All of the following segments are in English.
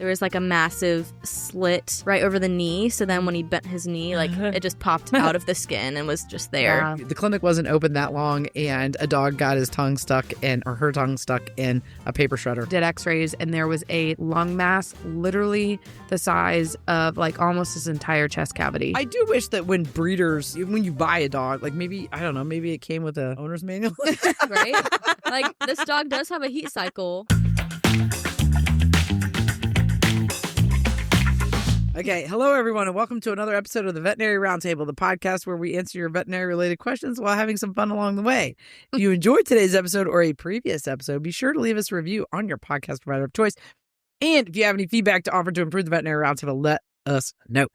there was like a massive slit right over the knee. So then when he bent his knee, like it just popped out of the skin and was just there. Yeah. The clinic wasn't open that long, and a dog got his tongue stuck or her tongue stuck in a paper shredder. Did x-rays, and there was a lung mass literally the size of like almost his entire chest cavity. I do wish that when you buy a dog, like maybe, I don't know, maybe it came with a owner's manual. Right? Like, this dog does have a heat cycle. Okay, hello everyone, and welcome to another episode of the Veterinary Roundtable, the podcast where we answer your veterinary-related questions while having some fun along the way. If you enjoyed today's episode or a previous episode, be sure to leave us a review on your podcast provider of choice. And if you have any feedback to offer to improve the Veterinary Roundtable, let us know.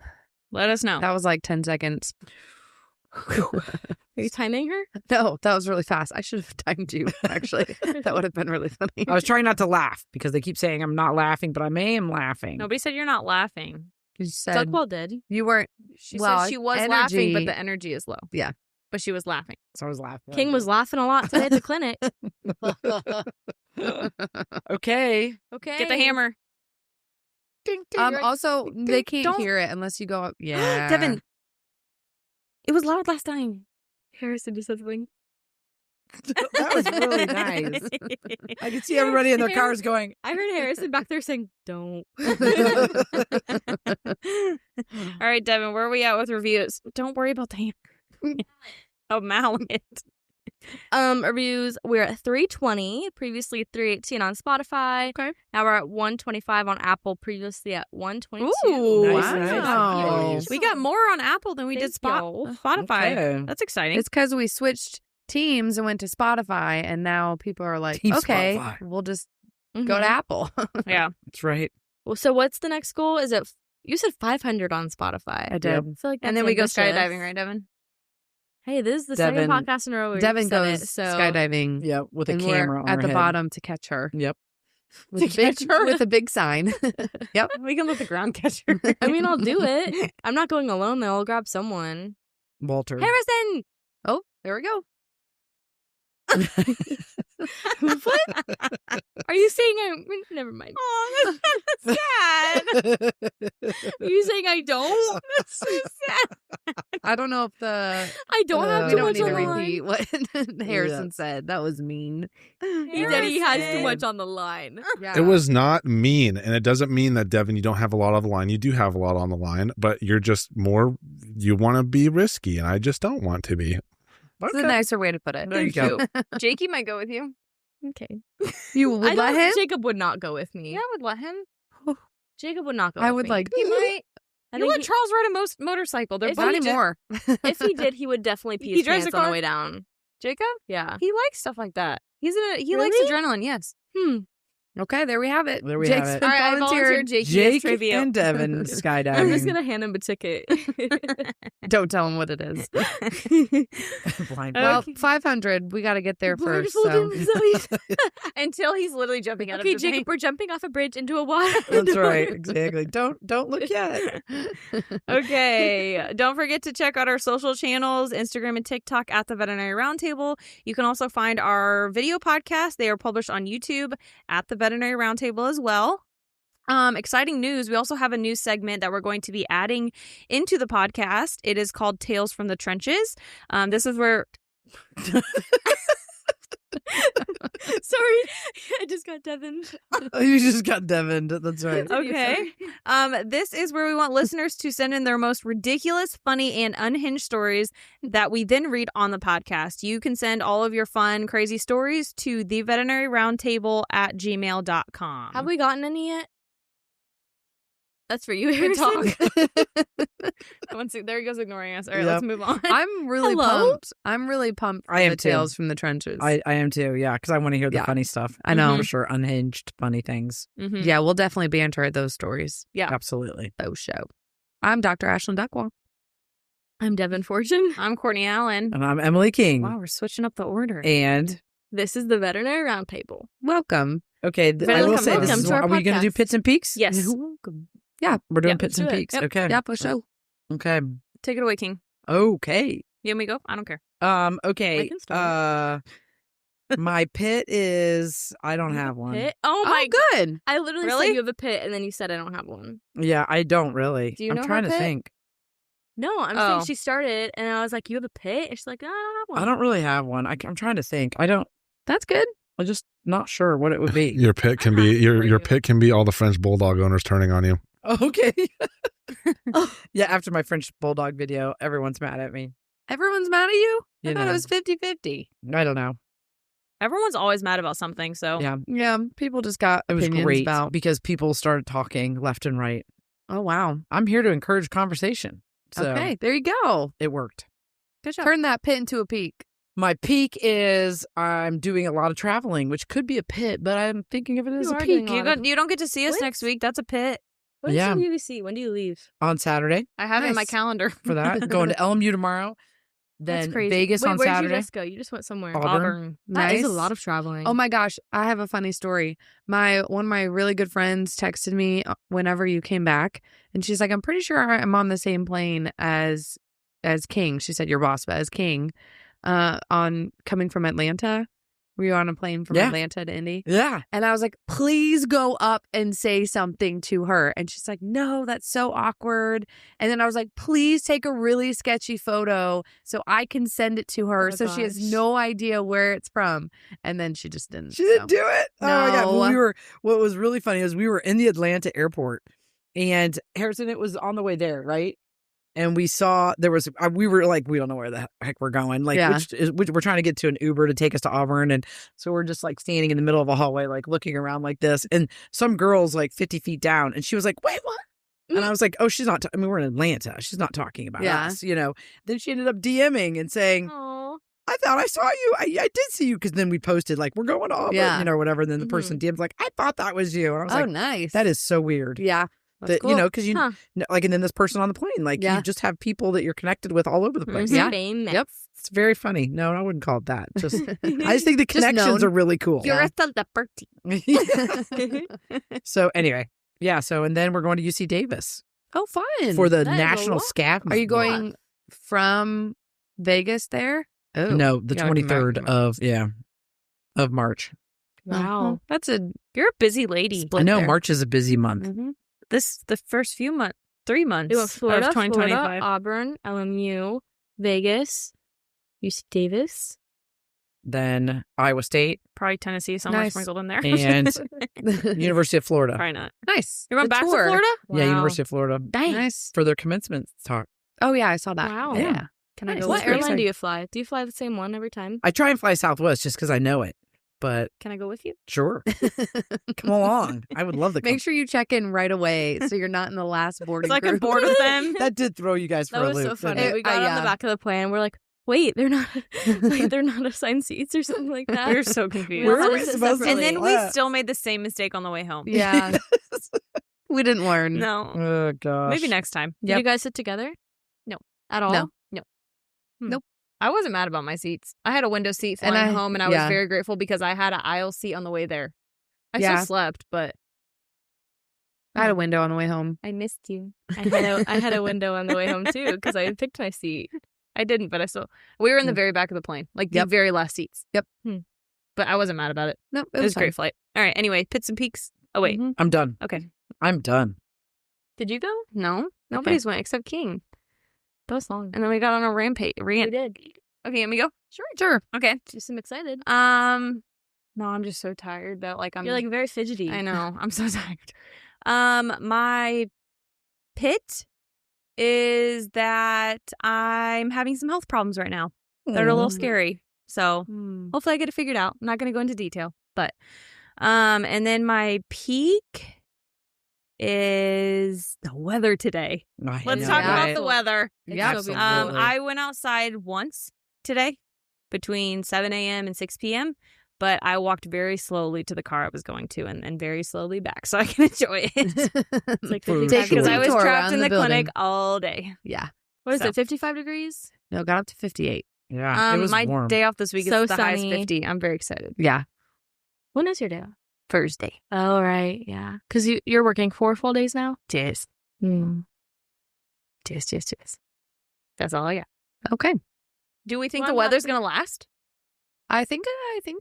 Let us know. That was like 10 seconds. Are you timing her? No, that was really fast. I should have timed you, actually. That would have been really funny. I was trying not to laugh because they keep saying I'm not laughing, but I am laughing. Nobody said you're not laughing. You said Duckwell did. you weren't. She well, said she was energy, laughing, but the energy is low. Yeah. But she was laughing. So I was laughing. King was laughing a lot today at the clinic. Okay. Okay. Get the hammer. Ding, ding, Also, ding, they can't don't- hear it unless you go up. Yeah. Devin. It was loud last time. Harrison just said something. That was really nice. I could see everybody in their cars going. I heard Harrison back there saying, don't. All right, Devin, where are we at with reviews? Don't worry about the hammer. Oh, mallet. Reviews, we're at 320, previously 318 on Spotify. Okay. Now we're at 125 on Apple, previously at 122. Ooh, Nice, wow. nice. We got more on Apple than we did Spotify. Okay. That's exciting. It's because we switched teams and went to Spotify, and now people are like, Team okay, Spotify. we'll just Mhm. go to Apple. Yeah. That's right. Well, so what's the next goal? Is it, you said 500 on Spotify. I did. Yep. I feel like And that's then we go ambitious. skydiving, right, Devin? Hey, this is the Devin- second podcast in a row where Devin you've said goes it, so skydiving. Yeah, with a and camera we're on at her the head. bottom to catch her. Yep. With a big, catch her? with a big sign. Yep. we can let the ground catcher. I mean, I'll do it. I'm not going alone though. I'll grab someone. Walter. Harrison. Oh, there we go. What? Are you saying never mind. Oh, that's sad. Are you saying I don't? That's so sad. I don't know if the I don't have we too don't much need to on the line. repeat what Harrison said. That was mean. He said he has too Harrison. much on the line. Yeah. It was not mean, and it doesn't mean that, Devin, you don't have a lot on the line. You do have a lot on the line, but you're just you want to be risky, and I just don't want to be. It's a nicer way to put it. There you go. Jakey might go with you. Okay. You would I let know him? Jacob would not go with me. Yeah, I would let him. Jacob would not go I with would me. like. He might. I You think let Charles ride a motorcycle. They're If Not he both anymore. if he did, he would definitely pee He his drives pants a on the car? way down. Jacob? Yeah. He likes stuff like that. He Really? likes adrenaline, yes. Okay, there we have it. There we Jake's have it. been All right, I volunteered. volunteered Jakey as Jake trivia. and Devin skydiving. I'm just gonna hand him a ticket. Don't tell him what it is. Blind. Well, 500. We got to get there first. Blindfold So. him, Zoe. Until he's literally jumping out Okay, of the Jacob, we're jumping off a bridge into a water. That's right. Exactly. Don't look yet. Okay. Don't forget to check out our social channels, Instagram and TikTok at the Veterinary Roundtable. You can also find our video podcast. They are published on YouTube at the Veterinary Roundtable as well. Exciting news. We also have a new segment that we're going to be adding into the podcast. It is called Tales from the Trenches. This is where... Sorry, I just got Devin. You just got Devin. That's right. Okay. This is where we want listeners to send in their most ridiculous, funny, and unhinged stories that we then read on the podcast. You can send all of your fun, crazy stories to theveterinaryroundtable@gmail.com. Have we gotten any yet? That's for you, Good Harrison. talk. There he goes ignoring us. All right, Yep. let's move on. I'm really Hello? pumped. I'm really pumped for I am the too. Tales from the Trenches. I am too. Yeah, because I want to hear the Yeah. funny stuff. I know. For sure. Unhinged, funny things. Mhm. Yeah, we'll definitely banter at those stories. Yeah. Absolutely. Those show. I'm Dr. Ashlyn Duckwall. I'm Devin Fortune. I'm Courtney Allen. And I'm Emily King. Wow, we're switching up the order. And This is the Veterinary Roundtable. Welcome. okay, I will Welcome, say this welcome is to our are we going to do podcast. pits and peaks? Yes. Welcome. We're doing Yeah, pits let's and do it. peaks. Yep. Okay. Yeah, for sure. Okay. Take it away, King. Okay. You want me to go? I don't care. Okay. I can start. My pit is I don't have one. Pit? Oh Oh, my good. I literally Really? said you have a pit, and then you said I don't have one. Yeah, I don't really. Do you I'm know her trying to pit? think. No, I'm saying she started, and I was like, you have a pit? And she's like, no, I don't have one. I don't really have one. I'm trying to think. I don't. That's good. I'm just not sure what it would be. Your pit can be your pit can be all the French bulldog owners turning on you. Okay. Yeah, after my French bulldog video, everyone's mad at me. Everyone's mad at you? I You thought know. it was 50-50. I don't know. Everyone's always mad about something, so Yeah, Yeah, people just got it was opinions great about. because people started talking left and right. Oh, wow. I'm here to encourage conversation. So Okay, there you go. it worked. Good job. Turn that pit into a peak. My peak is I'm doing a lot of traveling, which could be a pit, but I'm thinking of it as You a are peak. doing a lot of- you don't get to see us What? next week. That's a pit. When Yeah. is UBC? When do you leave? On Saturday I have it in my Nice. calendar. for that. Going to LMU tomorrow. That's Then crazy. Vegas Wait, on where'd Saturday. you just go? You just went somewhere. Auburn. That is a Nice. lot of traveling. Oh my gosh, I have a funny story. One of my really good friends texted me whenever you came back, and she's like, "I'm pretty sure I'm on the same plane as King." She said your boss, but as King, on coming from Atlanta. Were you on a plane from Yeah. Atlanta to Indy? Yeah. And I was like, please go up and say something to her. And she's like, no, that's so awkward. And then I was like, please take a really sketchy photo so I can send it to her Oh, so she has gosh. no idea where it's from. And then she just didn't. She didn't do it. Oh my God. No. Well, what was really funny is we were in the Atlanta airport and Harrison, it was on the way there, right? And we saw we were like, we don't know where the heck we're going. Like, Yeah. which we're trying to get to an Uber to take us to Auburn. And so we're just like standing in the middle of a hallway, like looking around like this. And some girl's like 50 feet down. And she was like, wait, what? And I was like, oh, she's not. We're in Atlanta. She's not talking about Yeah. us, you know. Then she ended up DMing and saying, Oh. I thought I saw you. I did see you. Because then we posted like, we're going to Auburn, Yeah. you know, whatever. And then the person DM's like, I thought that was you. And I was Oh, like, nice. that is so weird. Yeah. That's That, cool. you know, because Huh. like, and then this person on the plane, like, Yeah. you just have people that you're connected with all over the place. Yeah. Famous. Yep. It's very funny. No, I wouldn't call it that. Just, I just think the Just connections known. are really cool. You're at the party. So anyway, yeah. So, and then we're going to UC Davis Oh, fun. for the That is a National lot. Scav Are you Month. going from Vegas there? Oh, No, the you gotta come back 23rd of March. Wow. You're a busy lady. Split I know there. March is a busy month. Mhm. The first 3 months We went Florida, of 2025. Auburn, LMU, Vegas, UC Davis. Then Iowa State Probably Tennessee somewhere Nice. sprinkled in there. and University of Florida. Probably not. Nice. You're going The back tour. to Florida? Yeah, Wow. University of Florida Dang. Nice. for their commencement talk. Oh, yeah, I saw that. Wow. Yeah. Can I Nice. go? What What airline airline do do you fly? Do you fly the same one every time? I try and fly Southwest just because I know it, but Can I go with you? sure, come along. I would love to. Make sure you check in right away so you're not in the last boarding So I can group. board with them. That did throw you guys for That a was loop. so didn't funny. it? We got on yeah. the back of the plane. We're like, wait, they're not they're not assigned seats or something like that. We were so confused. Where all are we sit supposed to separately. And then Wow. we still made the same mistake on the way home. Yeah. We didn't learn. No. Oh gosh. Maybe next time. Did Yep. you guys sit together? No. At all? No. Nope. I wasn't mad about my seats. I had a window seat And flying I- home, and I was yeah. very grateful because I had an aisle seat on the way there. I Yeah. still slept, but I had a window on the way home. I missed you. I had a window on the way home too because I had picked my seat. I didn't. But I still. We were in the very back of the plane, like the Yep. very last seats. Yep. But I wasn't mad about it. Nope. It was a fine. great flight. All right. Anyway, pits and peaks. Oh wait. Mhm. I'm done. Okay. I'm done. Did you go? No, nobody's went except King. That was long. And then we got on a rampage. We did. Okay, let me go. Sure. Okay. Just am excited. No, I'm just so tired that like I'm. You're like very fidgety. I know. I'm so tired. My pit is that I'm having some health problems right now. They're a little scary. So Hmm. hopefully I get it figured out. I'm not going to go into detail, but and then my peak is the weather today. I Let's know, talk right? about the weather. It's Yeah, so beautiful. absolutely. I went outside once today between 7 a.m. and 6 p.m., but I walked very slowly to the car I was going to and very slowly back so I can enjoy it. It's like For 55 sure. Because I was Tour trapped around in the the building. clinic all day. Yeah. What is So. it? 55 degrees? No, got up to 58. Yeah, it was My warm. day off this week So is the highest sunny. 50. I'm very excited. Yeah. When is your day off? Thursday. Oh, right. Yeah. Because you're working 4 full days now? Yes. Hmm. Yes. That's all I got. Okay. Do we think Well, the I'm weather's happy. going to last? I think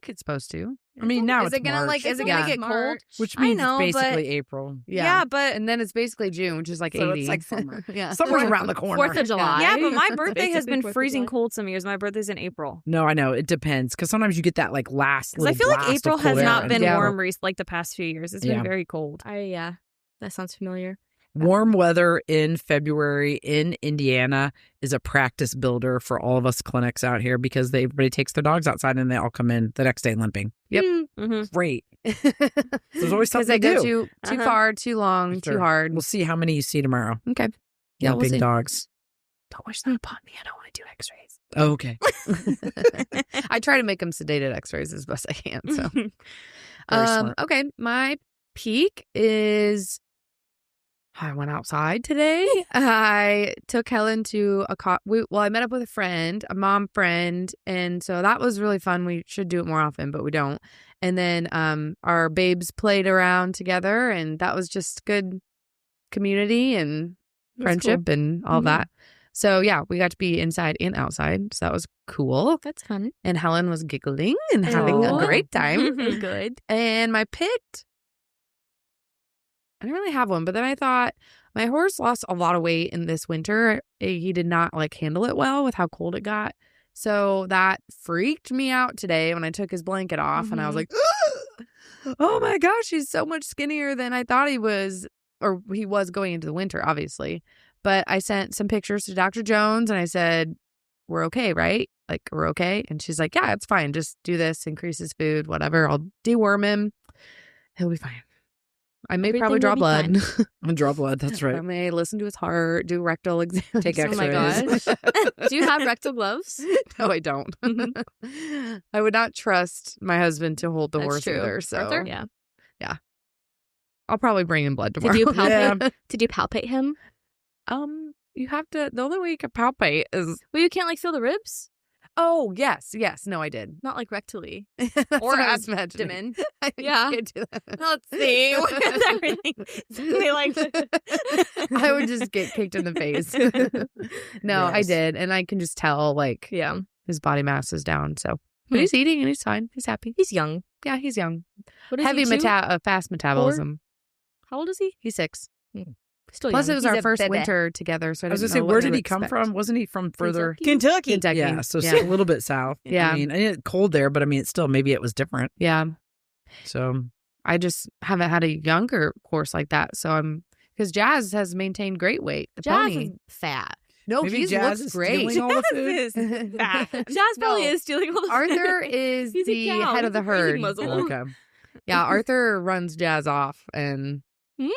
it's supposed to. I mean, now is it's it gonna March, is it gonna get cold? which I means know, it's basically but- April. Yeah, but And then it's basically June, which is like So 80. it's like summer. Yeah. Summer's around the corner. 4th of July. Yeah, but my birthday has Basically been 4th of freezing July. cold some years. My birthday's in April. No, I know it depends because sometimes you get that like last. Because I little feel like blast of April has cold air not and- been Yeah. warm like the past few years. It's Yeah. been very cold. Yeah, that sounds familiar. Warm weather in February in Indiana is a practice builder for all of us clinics out here because everybody takes their dogs outside and they all come in the next day limping. Yep. Mm-hmm. Great. There's always Because something they to go do. too far, too long, Sure. too hard. We'll see how many you see tomorrow. Okay. Yeah, we'll Limping see. dogs. Don't wish that upon me. I don't want to do X-rays. Oh, okay. I try to make them sedated X-rays as best I can. So, Very smart. okay, my peak is I went outside today. I took Helen to I met up with a friend, a mom friend, and so that was really fun. We should do it more often, but we don't. And then our babes played around together, and that was just good community and friendship and all that. So yeah, we got to be inside and outside. So that was cool. That's fun. And Helen was giggling and having a Aw. great time. Good. And my pit, I didn't really have one, but then I thought my horse lost a lot of weight in this winter. He did not handle it well with how cold it got. So that freaked me out today when I took his blanket off and I was like, oh my gosh, he's so much skinnier than I thought he was, or he was going into the winter, obviously. But I sent some pictures to Dr. Jones and I said, we're okay, right? We're okay. And she's like, yeah, it's fine. Just do this, increase his food, whatever. I'll deworm him. He'll be fine. I may probably draw Everything will blood. And draw blood. That's I right. may listen to his heart, do rectal exams. Take Oh my X-rays. gosh. Do you have rectal gloves? No, I don't. I would not trust my husband to hold the That's horse true. either. So Arthur? Yeah. I'll probably bring in blood Did tomorrow. you palpate? Did you palpate him? You have to. The only way you can palpate is. Well, you can't feel the ribs, Oh yes. No, I did. not rectally. That's Or what I was imagining. abdomen. I Yeah. can't do that. Let's see. Everything. I would just get kicked in the face. No, I Yes. did, and I can just tell Yeah. his body mass is down. So, but he's eating and he's fine. He's happy. He's young. Yeah, he's young. What is Heavy he, 2? fast metabolism. How old is he? He's 6. Still Plus, young. it was He's our a first bebe. winter together. So I I was didn't gonna say, know where what did to he come expect. from? Wasn't he from further? Kentucky. Kentucky. Yeah, so yeah. a little bit south. Yeah. I mean, it's cold there, but I mean, it's still maybe it was different. Yeah. So I just haven't had a younger horse like that. So because Jazz has maintained great weight. The Jazz pony. is fat. No, maybe he Jazz looks is great. stealing all the food. Jazz probably No. is stealing all the Arthur is He's a the cow. head of the He's a grazing herd. muzzle. Okay. Yeah, Arthur runs Jazz off, and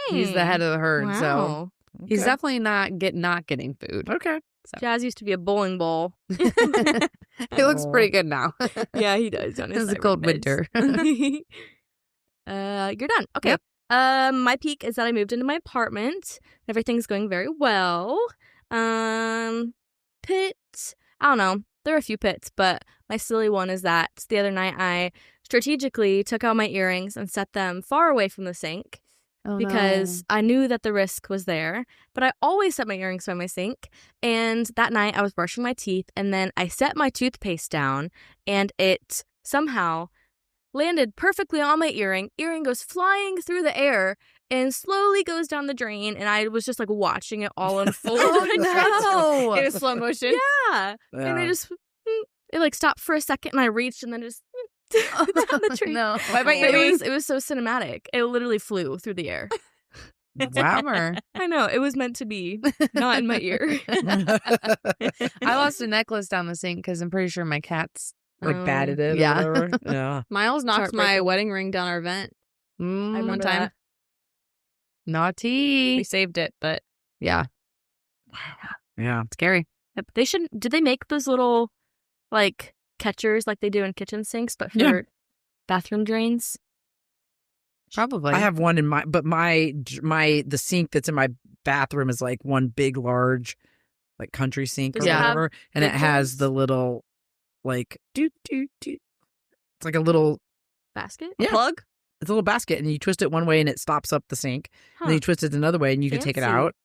he's the head of the herd. So Wow. he's Okay. definitely not getting food. Okay. Jazz used to be a bowling ball. He looks Aw. pretty good now. Yeah, he does. On his It's a cold winter. You're done. Okay. Yep. My peak is that I moved into my apartment. Everything's going very well. Pit. I don't know. There are a few pits, but my silly one is that the other night I strategically took out my earrings and set them far away from the sink because I knew that the risk was there. But I always set my earrings by my sink. And that night I was brushing my teeth and then I set my toothpaste down and it somehow landed perfectly on my earring. Earring goes flying through the air and slowly goes down the drain. And I was just watching it all unfold. no. In a slow motion. Yeah. And I just, it stopped for a second and I reached and then just down the drain. No. But it was so cinematic. It literally flew through the air. Bummer. I know. It was meant to be. Not in my ear. I lost a necklace down the sink because I'm pretty sure my cat's batted it. yeah. Or whatever. Yeah. Miles knocked my Heartbreaking. wedding ring down our vent Mm, one time. naughty. We saved it, but Yeah, Yeah. scary. They should. Did they make those little catchers like they do in kitchen sinks, but for Yeah. bathroom drains? Probably. I have one in my, but the sink that's in my bathroom is one big, large, country sink or Does it have whatever. And it big has holes? the little, doot, doot, doot. It's like a little, Basket? Yeah. Plug? it's a little basket and you twist it one way and it stops up the sink. And then you twist it another way and you can take it Fancy. out.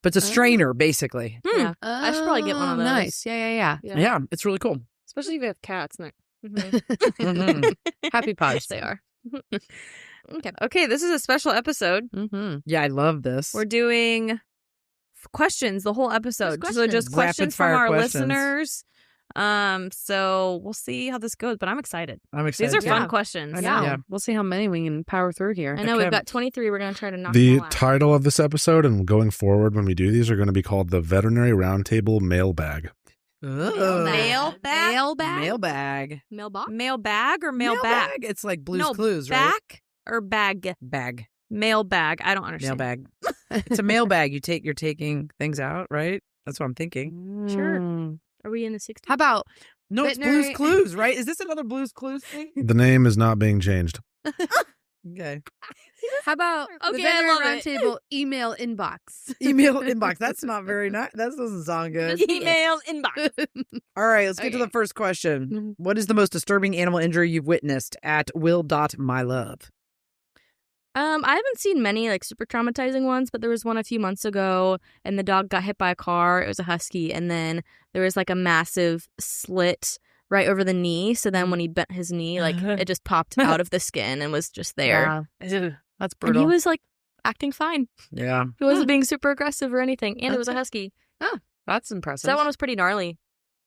But it's a strainer, basically. Yeah. I should probably get one of those. Nice. Yeah. Yeah. It's really cool. especially if you have cats. Mhm. Happy Yes, pods. they are. Okay, this is a special episode. Mm-hmm. Yeah, I love this. We're doing questions the whole episode. Just So just questions. questions from Rapid-fire our questions. listeners. So we'll see how this goes, but I'm excited. I'm excited. These are fun Yeah. questions. I know. Yeah. We'll see how many we can power through here. I know Okay. we've got 23. We're going to try to knock The them all out. title of this episode and going forward when we do these are going to be called the Veterinary Roundtable Mailbag. Mailbag? Mailbag. Mailbox? Mailbag or mailbag? It's like Blue's No, Clues, right? back or bag? Bag. Mailbag. I don't understand. Mailbag. It's a mailbag. You're taking things out, right? That's what I'm thinking. Sure. Mm. Are we in the 60s? How about No, it's Veterinary- Blue's Clues, right? Is this another Blue's Clues thing? The name is not being changed. Okay. the Okay, I Veterinary love it. Roundtable email inbox? Email inbox. That's not very nice. That doesn't sound good. Email inbox. All right, let's get to Okay. the first question. What is the most disturbing animal injury you've witnessed at will.mylove? I haven't seen many like super traumatizing ones, but there was one a few months ago and the dog got hit by a car. It was a husky, and then there was like a massive slit right over the knee. So then when he bent his knee, like it just popped out of the skin and was just there. Yeah. That's And brutal. he was like acting fine. Yeah. He wasn't being super aggressive or anything. And it was a husky. That's So impressive. that one was pretty gnarly.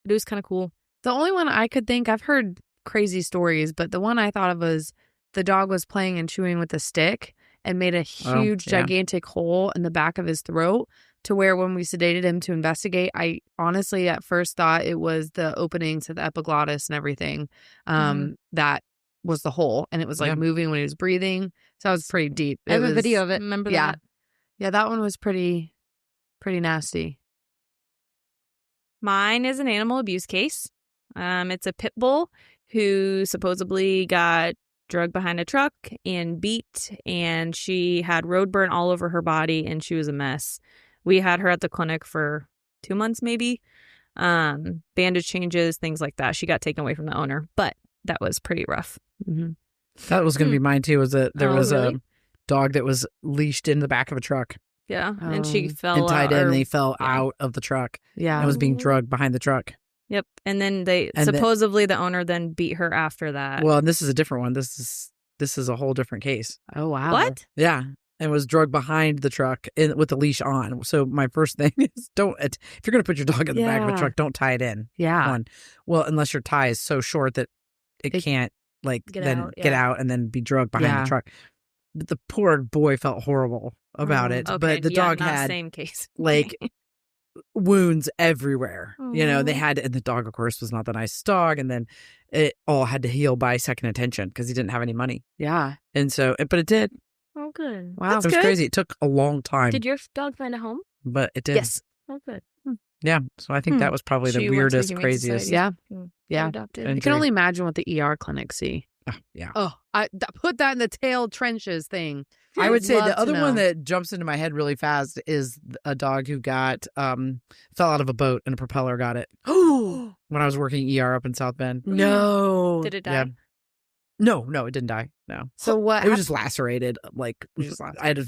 But it was kind of cool. The only one I could think, I've heard crazy stories, but the one I thought of was the dog was playing and chewing with a stick and made a huge, yeah. gigantic hole in the back of his throat to where when we sedated him to investigate, I honestly at first thought it was the opening to the epiglottis and everything. That was the hole. And it was like Yeah. moving when he was breathing. So I was pretty deep. I have It a was- video of it. Remember Yeah. that? Yeah, that one was pretty nasty. Mine is an animal abuse case. It's a pit bull who supposedly got drugged behind a truck and beat, and she had road burn all over her body, and she was a mess. We had her at the clinic for 2 months, maybe. Bandage changes, things like that. She got taken away from the owner, but that was pretty rough. Mm-hmm. That was going to be mine too. There Oh, was really? a dog that was leashed in the back of a truck Yeah, and she Oh. fell and tied out, in, or- and he fell yeah. out of the truck Yeah. and was being drugged behind the truck. Yep, and then And supposedly the owner then beat her after that. Well, and this is a different one. This is a whole different case. Oh, wow. What? Yeah. And was drugged behind the truck with the leash on. So my first thing is if you're going to put your dog in the back of a Yeah. truck, don't tie it in. Yeah. One. Well, unless your tie is so short that it can't Get then out, get yeah. out and then be drugged behind Yeah. the truck. But the poor boy felt horrible about Oh, it. Okay, But the yeah, dog not had same case. like wounds everywhere. You know, they Aw. had, and the dog, of course, was not the nicest dog. And then it all had to heal by second attention because he didn't have any money. Yeah. And so, but it did. Oh, good. Wow. It was good. crazy. It took a long time, Did your dog find a home? but it did. Yes. Oh, good. Yeah. So I think that was probably She the went to the weirdest, Humane craziest. Society. Yeah. Mm. Yeah. Adopted. And- You can only imagine what the ER clinics see. Oh, yeah. Oh, put that in the tail trenches thing. I would say Love the to other one know. that jumps into my head really fast is a dog who got fell out of a boat and a propeller got it Oh when I was working ER up in South Bend. no! Did it die? Yeah. No, it didn't die. No. So what? It was just lacerated. Like It was just I had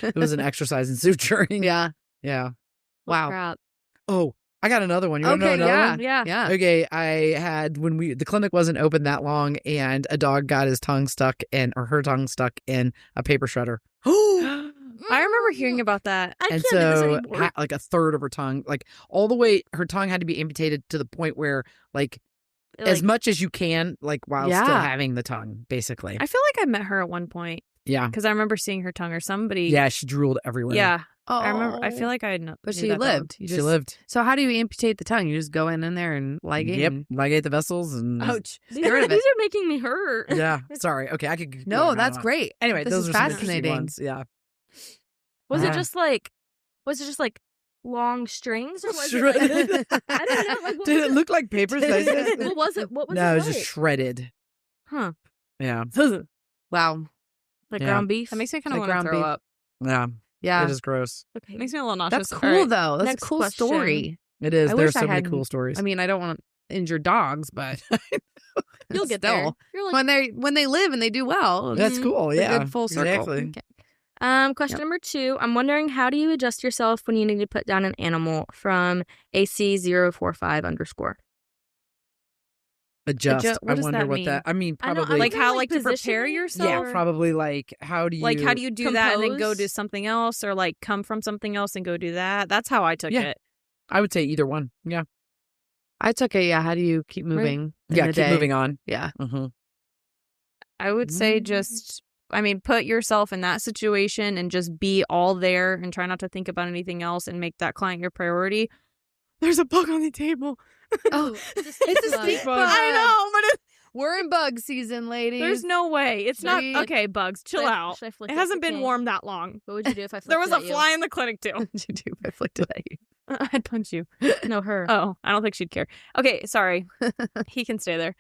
it was an exercise in suturing. yeah. Yeah. Wow. Crap. Oh, I got another one. You want to know Okay. another Yeah. one? Yeah. Yeah. Okay, I had the clinic wasn't open that long, and a dog got his tongue stuck or her tongue stuck in a paper shredder. I remember hearing about that. I And can't do this so anymore. like a third of her tongue, like all the way, her tongue had to be amputated to the point where like as much as you can, like while still Yeah. having the tongue, basically. I feel like I met her at one point Yeah. because I remember seeing her tongue or somebody. Yeah, she drooled everywhere. Yeah. Oh. I remember. I feel like I know. But knew she that dog. lived. You She just- lived. So how do you amputate the tongue? You just go in there and ligate. Yep. and- Ligate the vessels and Ouch. These Get rid are, of these it. are making me hurt. yeah. Sorry. Okay, I could keep No, going that's on. great. Anyway, This those is are some interesting fascinating. ones. Yeah. Was Yeah. it just like long strings? Or was it Shredded. like, I don't know. Like, what Did was it look like paper slices? What was it? What was No, it it was like? just shredded. Huh. Yeah. Wow. Like Yeah. ground beef? That makes me kind of Like want to ground throw beef. up. Yeah. Yeah. It is gross. Okay. Makes me a little nauseous. That's All cool right. though. That's Next a cool question. story. It is. I There are wish I so many had- cool stories. I mean, I don't want to injure dogs, but You'll get still, there. You're like, when they live and they do well, That's cool. it's a Yeah. good full circle. Exactly. Question number 2. I'm wondering, how do you adjust yourself when you need to put down an animal from AC045_? Adjust. What I does wonder that what mean? that. I mean, I know, probably. Like how like to prepare positioning? yourself? yeah, probably like how do you Like how do you do that and then go compose? to something else, or like come from something else and go do that? That's how I took Yeah. it. I would say either one. Yeah. I took a how do you keep moving? in Yeah. the Keep day? moving on. Yeah. Mm-hmm. I would say just, I mean, put yourself in that situation and just be all there and try not to think about anything else and make that client your priority. There's a bug on the table. Oh, it's a stink bug. I know, but We're in bug season, ladies. there's no way. It's not. Maybe- Okay, bugs, chill out. Should I flick It it hasn't at the been king? warm that long. What would you do if I flicked There was it a at you? fly in the clinic, too. What'd you do? I flicked it at you. I'd punch you. No, her. Oh, I don't think she'd care. Okay, sorry. He can stay there.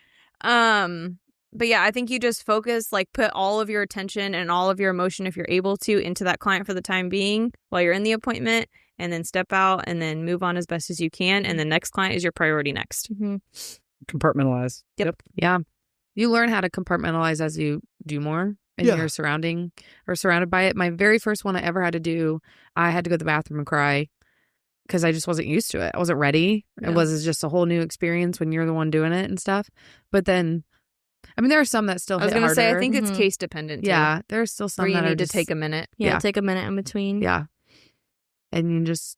But yeah, I think you just focus, like put all of your attention and all of your emotion, if you're able to, into that client for the time being while you're in the appointment, and then step out and then move on as best as you can. And the next client is your priority next. Mm-hmm. Compartmentalize. Yep. Yeah. You learn how to compartmentalize as you do more and Yeah. you're surrounded by it. My very first one I ever had to do, I had to go to the bathroom and cry because I just wasn't used to it. I wasn't ready. Yeah. It was just a whole new experience when you're the one doing it and stuff. But then, I mean, there are some that still I was hit going to say, I harder. think it's Mhm. case dependent. Too, Yeah. There are still some where you that are need to just, take a minute. Yeah, Yeah. take a minute in between. Yeah. And you just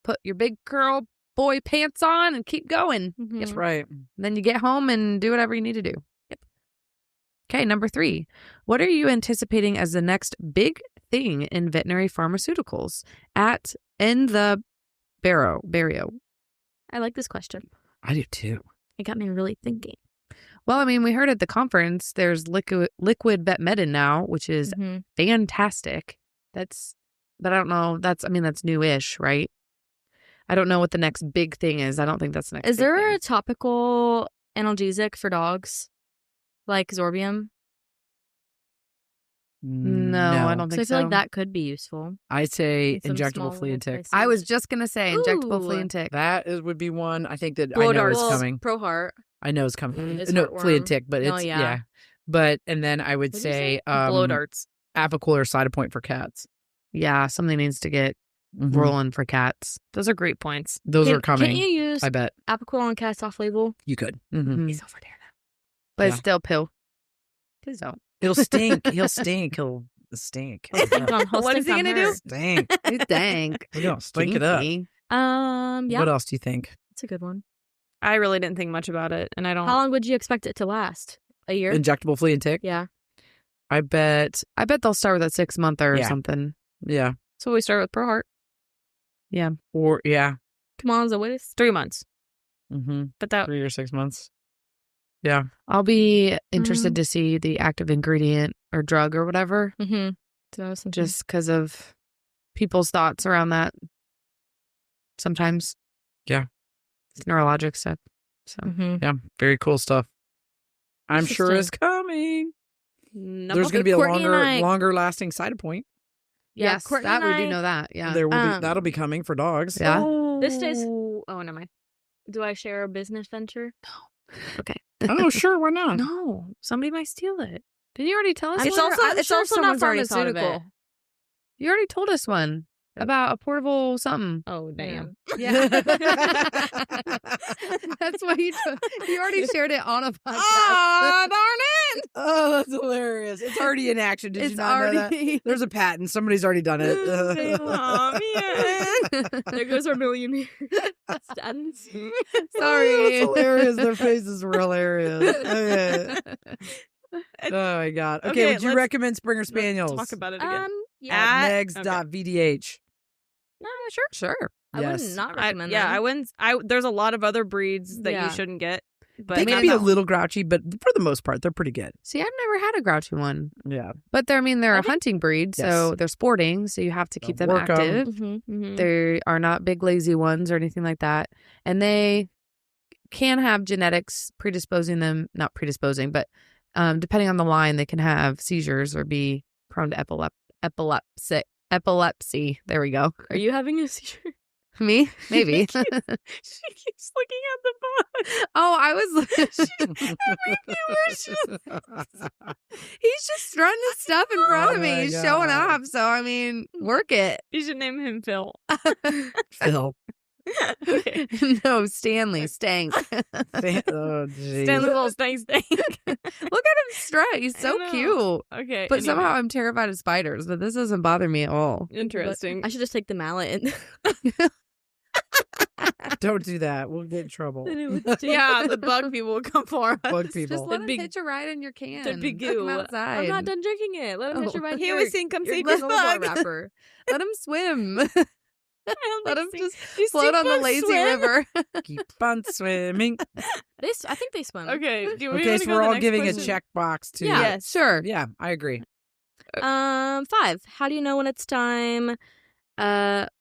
put your big curl boy pants on and keep going. Mhm. That's right. Then you get home and do whatever you need to do. Yep. Okay, number 3. What are you anticipating as the next big thing in veterinary pharmaceuticals in the barrio? I like this question. I do too. It got me really thinking. Well, I mean, we heard at the conference there's liquid vetmedin now, which is Mhm. fantastic. But I don't know. That's newish, right? I don't know what the next big thing is. I don't think that's the next. Is big there thing. a topical analgesic for dogs, like Zorbium? No, I don't So think I feel so. like that could be useful. I'd say In some injectable small flea and little tick. places. I was just gonna say injectable flea Ooh. and tick. That would be one. I think that Blow I know darts. is Well, coming. Pro Heart. I know it's coming. It's No, flea and heartworm. tick, but Oh, it's yeah. But and then I would What'd you say Blow darts. Apoquel or Cytopoint for cats. Yeah, something needs to get Mhm. rolling for cats. Those are great points. Those are coming. Can't you use I bet Apoquel on cats off label? you could. Mm-hmm. Mhm. He's over there now. But Yeah. it's still pill. Please don't. He'll stink. He'll stink. He'll stink. What is he gonna do? Stink. You think. We're gonna stink it up. Stinky. Yeah, What else do you think? it's a good one. I really didn't think much about it, and I don't. How long would you expect it to last? A year? Injectable flea and tick. Yeah. I bet. I bet they'll start with a 6-monther or Yeah. something. Yeah. So we start with Pro Heart. Or yeah. Come on, Zoetis. 3 months, Mm-hmm. but that 3 or 6 months. Yeah. I'll be interested to see the active ingredient or drug or whatever, Mm-hmm. So just because of people's thoughts around that. Sometimes. Yeah. It's neurologic stuff. So Mm-hmm. Yeah. Very cool stuff. I'm sure Interesting. it's coming. no, There's going to be a Courtney and I- longer lasting Cytopoint. Yeah, yes, Courtney that and we do I- know that. Yeah. There will be Um, that'll be coming for dogs. Yeah. This stays- Oh, never mind. Do I share a business venture? Oh, sure. Why not? No, somebody might steal it. Did you already tell us? I'm It's one? sure- also I'm it's sure also not someone's already thought of pharmaceutical. it. You already told us one about a portable something. Oh damn! Yeah. That's why you already shared it on a podcast. Ah, darn it! Oh, that's hilarious. It's already in action. Did you It's not know that? already. There's a patent. Somebody's already done it. Oh, man. There goes our millionaire. Stands. Sorry. That's hilarious. Their faces were hilarious. Okay. Oh, my God. Okay, Okay, would you let's- recommend Springer Spaniels? Talk about it again. Yeah. At At- megs.vdh. No, sure. Sure. I Yes. would not I, recommend yeah, them. I wouldn't. There's a lot of other breeds that Yeah. you shouldn't get, but They I mean, can be a no. little grouchy, but for the most part, they're pretty good. See, I've never had a grouchy one, Yeah. but they're I a think- hunting breed, so Yes. they're sporting, so you have to keep them Work 'em. active. Mm-hmm. They are not big lazy ones or anything like that, and they can have genetics predisposing them, not predisposing, but depending on the line, they can have seizures or be prone to epilepsy. There we go. Are you having a seizure? Me? Maybe. she keeps looking at the phone. Oh, I was. He's just throwing this stuff in front of Oh me. my He's showing God. off. So, I mean, work it. You should name him Phil. Phil. Okay. No, Stanley. Stank. Oh, geez. Stanley little stank. Look at him strut. He's I so know. cute. Okay. But anyway. somehow I'm terrified of spiders, but this doesn't bother me at all. Interesting. I should just take the mallet and Don't do that. We'll get in trouble. Yeah, the bug people will come for us. Bug people. Just let him be- hitch a ride in your can. That'd be Take him goo. outside. I'm not done drinking it. Let him hit your right He here. was saying, "Come Your save this granola bar bug." wrapper. Let him swim. Let him just These float two on the bugs lazy swim? river. Keep on swimming. I think they swim. Okay. Do we Okay, wanna so go we're to the all next giving question? a checkbox to. Yeah. Yes. Sure. Yeah, I agree. 5. How do you know when it's time?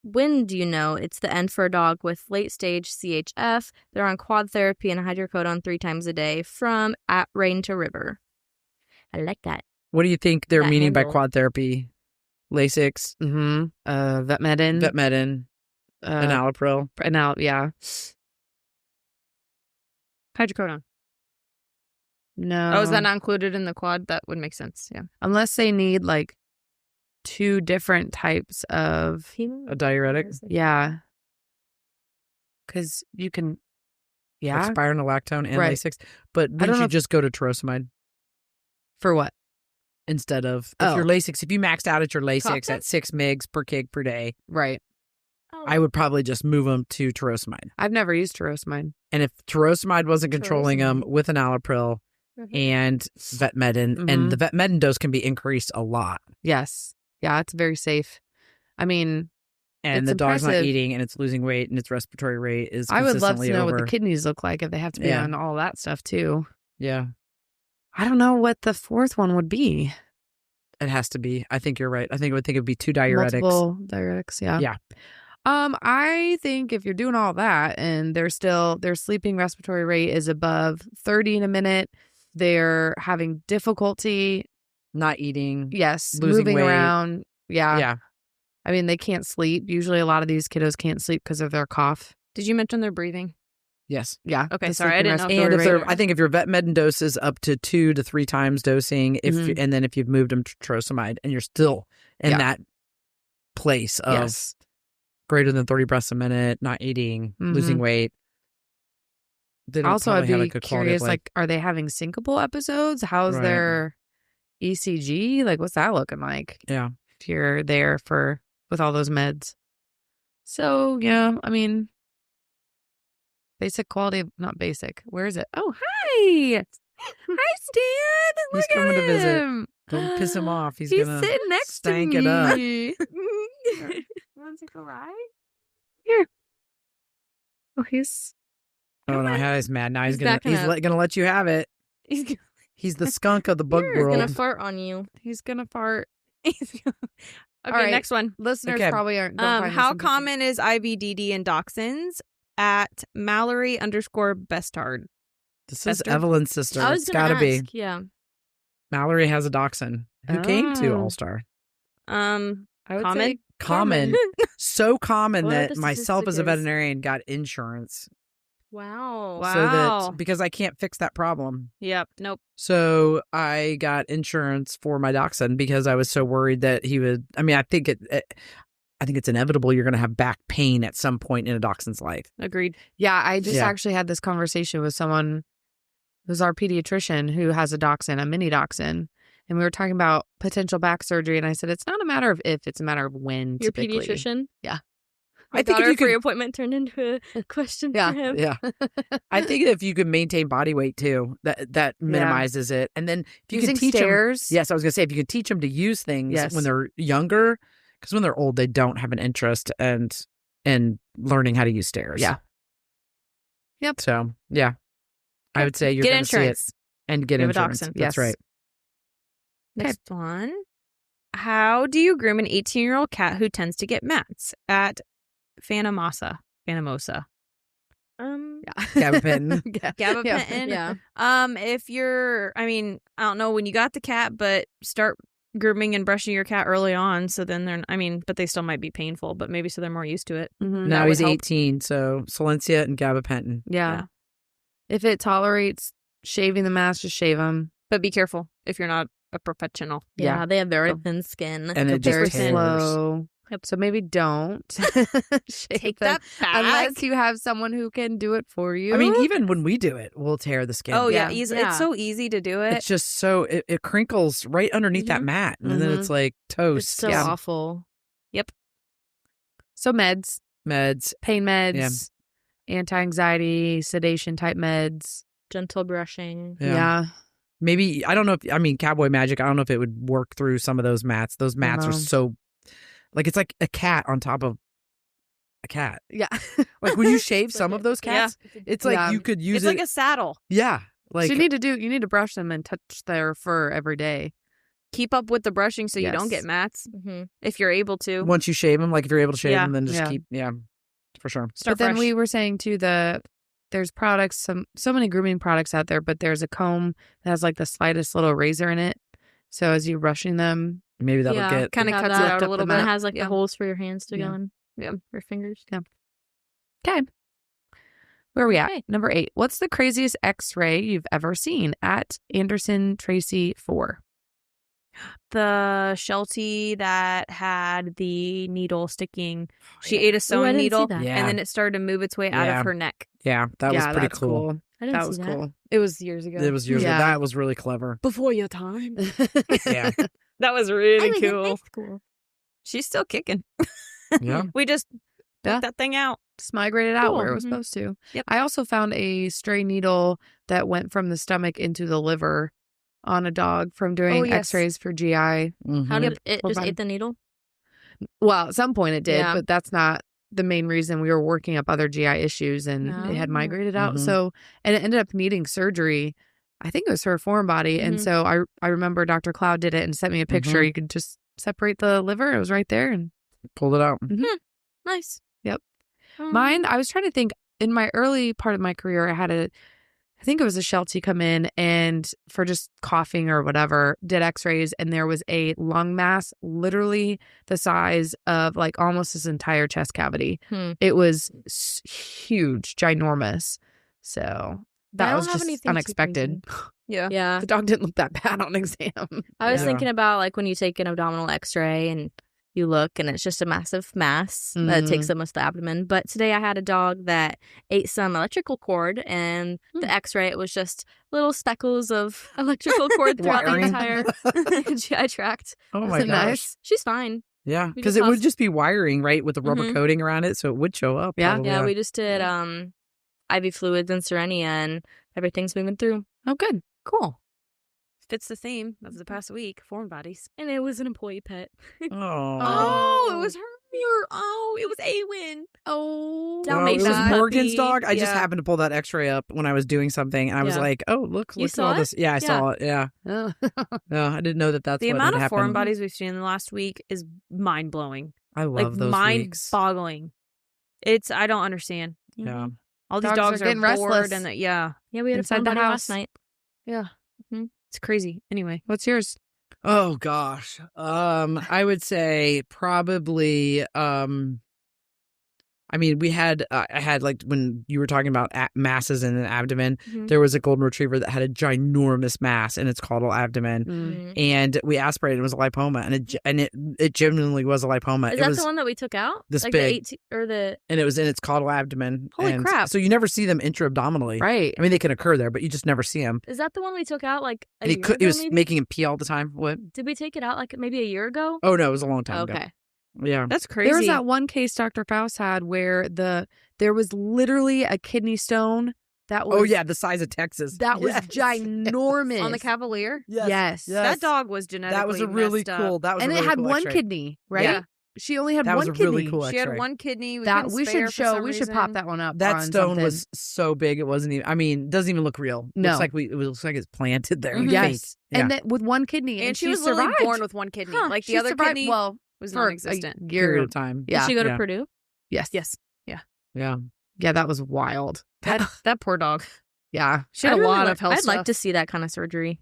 When do you know it's the end for a dog with late stage CHF? They're on quad therapy and hydrocodone 3 times a day from at rain to river. I like that. What do you think they're That meaning by handle. quad therapy? Lasix, Mm-hmm. Vetmedin. Vetmedin, enalapril. Yeah. Hydrocodone. No. Oh, is that not included in the quad? That would make sense. Yeah. Unless they need like 2 different types of. A diuretic? Yeah. Because you can. Yeah. Like spironolactone and Right. Lasix. But I wouldn't don't know you if- just go to furosemide For what? instead of Oh. if your Lasix? If you maxed out at your Lasix Cough at 6 mgs per kg per day, Right. I would probably just move them to furosemide. I've never used furosemide. And if furosemide wasn't controlling them Furosemide. with enalapril and Vetmedin, and the Vetmedin dose can be increased a lot. Yes. Yeah, it's very safe. I mean, And It's the dog's not impressive. eating and it's losing weight and its respiratory rate is I would love to consistently know over. what the kidneys look like if they have to be Yeah. on all that stuff too. Yeah, I don't know what the 4th one would be. it has to be. I think you're right. I think it would be 2 diuretics. Multiple diuretics, yeah. Yeah. I think if you're doing all that and their sleeping respiratory rate is above 30 in a minute, they're having difficulty, Not eating. yes, Losing moving weight. around. Yeah. Yeah. I mean, they can't sleep. Usually a lot of these kiddos can't sleep because of their cough. Did you mention their breathing? Yes. Yeah. Okay, the sorry, I sleeping didn't know if respiratory And if rate. they're, I think if your Vetmedin dose is up to 2 to 3 times dosing, and then if you've moved them to furosemide and you're still in Yeah. that place of Yes. greater than 30 breaths a minute, not eating, losing weight, they don't Also, I'd probably have a be good quality of curious, life. like, are they having syncopal episodes? How's Right. their ECG? Like, what's that looking like Yeah. if you're there with all those meds? So, yeah, I mean, basic quality, not basic. Where is it? Oh, hi. Hi, Stan. He's Look coming at to visit. him. Don't piss him off. He's He's gonna sitting next stank to it up. me. Want to take a ride? Here. Oh, he's Oh no, he's mad. Now he's He's gonna backing up. gonna let you have it. He's the skunk of the bug He's world. gonna fart on you. he's gonna fart. Okay, right. next one. Listeners Okay. probably aren't. don't find this How interesting. common is IVDD in Dachshunds? At Mallory_Bestard. This is Esther? Evelyn's sister. I was It's gonna gotta be. ask. Yeah. Mallory has a dachshund who came to Oh. All Star. I would Common? say Common, so common What are that the myself as a statistics? veterinarian got insurance. Wow. Wow. So that because I can't fix that problem. Yep. Nope. So I got insurance for my dachshund because I was so worried that he would. I mean, I think it's inevitable you're going to have back pain at some point in a dachshund's life. Agreed. Yeah, I just Yeah. actually had this conversation with someone who's our pediatrician who has a dachshund, a mini dachshund. And we were talking about potential back surgery. And I said, it's not a matter of if, it's a matter of when. Your typically. pediatrician? Yeah. My I think if daughter you could- pre-appointment turned into a question Yeah. for him. Yeah, I think if you can maintain body weight too, that minimizes it. And then if you Using can teach stairs. them, yes, I was going to say if you can teach them to use things Yes. when they're younger, because when they're old, they don't have an interest in learning how to use stairs. Yeah. Yep. So yeah, I would say you're Get going to see it insurance. and get You have a insurance. dachshund. That's Yes. right. Next one. How do you groom an 18-year-old cat who tends to get mats? At Phanamosa. Gabapentin. Gabapentin. Yeah. If you're, I mean, I don't know when you got the cat, but start grooming and brushing your cat early on. So then they're, I mean, but they still might be painful, but maybe so they're more used to it. Mhm. Now That he's would help. 18, so Silencia and Gabapentin. Yeah. Yeah. If it tolerates shaving the mask, just shave them. But be careful if you're not a professional. Yeah, Yeah. they have very So- thin skin. And it Very just tears. slow. So maybe don't shave Take them that back. unless you have someone who can do it for you. I mean, even when we do it, we'll tear the skin. Oh yeah, Yeah. easy. Yeah. It's so easy to do it. It's just so it crinkles right underneath that mat, and then it's like toast. It's so Yeah. awful. so meds, Meds. pain meds, anti-anxiety, sedation type meds. Gentle brushing. Yeah. Maybe I don't know if Cowboy Magic. I don't know if it would work through some of those mats. Those mats are know. so it's like a cat on top of a cat. Yeah. Like when you shave some of those cats, it's like Yeah. you could use It's it. like a saddle. Yeah, like so you need to brush them and touch their fur every day. Keep up with the brushing so you don't Yes. get mats Mm-hmm. if you're able to. once you shave them, like if you're able to shave Yeah. them, then just Yeah. keep for sure. Start But then fresh. we were saying too, there's products, so many grooming products out there, but there's a comb that has like the slightest little razor in it. So as you're brushing them, Maybe that'll Yeah, get kind of have cuts it that out a up little the And bit. it has like Yeah. the holes for your hands to Yeah. go in. Yeah. Your fingers. okay. Where are we at? Okay. Number 8. What's the craziest X-ray you've ever seen? At Anderson Tracy 4. The Sheltie that had the needle sticking. She yeah. ate a I sewing didn't see needle, that. Yeah. and then it started to move its way out Yeah. of her neck. Yeah, that was pretty that's cool. I didn't That see was that. cool. It was years ago. It was yours. Yeah. That was really clever. before your time. Yeah, That was really cool. Cool. She's still kicking. yeah. We just Yeah. took that thing out. Just migrated out where it was Mhm. supposed to. Yep. I also found a stray needle that went from the stomach into the liver on a dog from doing yes. X-rays for GI. Mhm. How did it We're just fine. ate the needle? Well, at some point it did, Yeah. but that's not the main reason. We were working up other GI issues and it had Oh. migrated out. Mhm. So, and it ended up needing surgery. I think it was her foreign body. And Mhm. so I remember Dr. Cloud did it and sent me a picture. Mhm. You could just separate the liver. It was right there. And Pulled it out. Nice. Yep. Um, mine, I was trying to think in my early part of my career, I think it was a Sheltie come in and for just coughing or whatever, did x-rays and there was a lung mass literally the size of like almost his entire chest cavity. Hmm. It was huge, ginormous. So I that don't was have just anything too unexpected. Yeah. Yeah. The dog didn't look that bad on exam. I was Yeah. thinking about like when you take an abdominal x-ray and you look and it's just a massive mass that takes up most of the abdomen. But today I had a dog that ate some electrical cord and the x-ray, it was just little speckles of electrical cord throughout the Wiring. entire GI tract. Oh Was my it gosh. nice? She's fine. Yeah, We because just it would lost- just be wiring, right, with the rubber Mhm. coating around it, so it would show up. Yeah. probably. Yeah, we just did IV fluids and Serenia and everything's moving through. Oh, good. Cool. Fits the theme of the past week. Foreign bodies. And it was an employee pet. Oh, it was her. It was Awen. Oh, Well, it Dalmatian was Morgan's puppy. dog. I just Yeah. happened to pull that X-ray up when I was doing something, and I was Yeah. like, "Oh, look You at saw all it? this." Yeah, I Yeah. saw it. Yeah, Oh. no, I didn't know that's The what amount had of foreign happened. bodies we've seen in the last week is mind blowing. I love Like those mind weeks. boggling. I don't understand. Yeah, All these Dogs dogs are are getting bored restless. and yeah, Yeah, we had Inside a fun the buddy house. last night. Yeah. it's crazy. Anyway, What's yours? Oh gosh. I would say probably I mean, we had I had like when you were talking about masses in the abdomen, Mhm. there was a golden retriever that had a ginormous mass in its caudal abdomen, Mhm. and we aspirated. It was a lipoma, and it genuinely was a lipoma. Is it that was the one that we took out? this like big. The 18, or the and it was in its caudal abdomen. Holy and crap. So you never see them intra-abdominally. Right. I mean, they can occur there, but you just never see them. is that the one we took out like a And year he ago, was maybe? making him pee all the time. What? Did we take it out like maybe a year ago? Oh no, it was a long time ago. Okay. Yeah. that's crazy. There was that one case Dr. Faust had where there was literally a kidney stone that was Oh yeah, the size of Texas. that was Yes. ginormous on the Cavalier. Yes. That dog was genetically That was a really messed cool. up. That was and a it really had cool one X-ray. kidney, right? Yeah. She only had That one was a kidney. really cool She had X-ray. one kidney. We That couldn't we spare should for show. some We should pop reason. that one up. That on stone something. was so big it wasn't even. I mean, doesn't even look real. No. Looks like it looks like it's planted there. Mhm. Fake. Yes, Yeah. and that with one kidney, And she was survived. literally born with one kidney. Huh. Like the She other survived, kidney well was for non-existent. a period year. of time. Yeah. Did she go to Yeah. Purdue? Yes, Yes. Yeah. yeah, that was wild. That poor dog. Yeah, She had a lot of health I'd stuff. like to see that kind of surgery.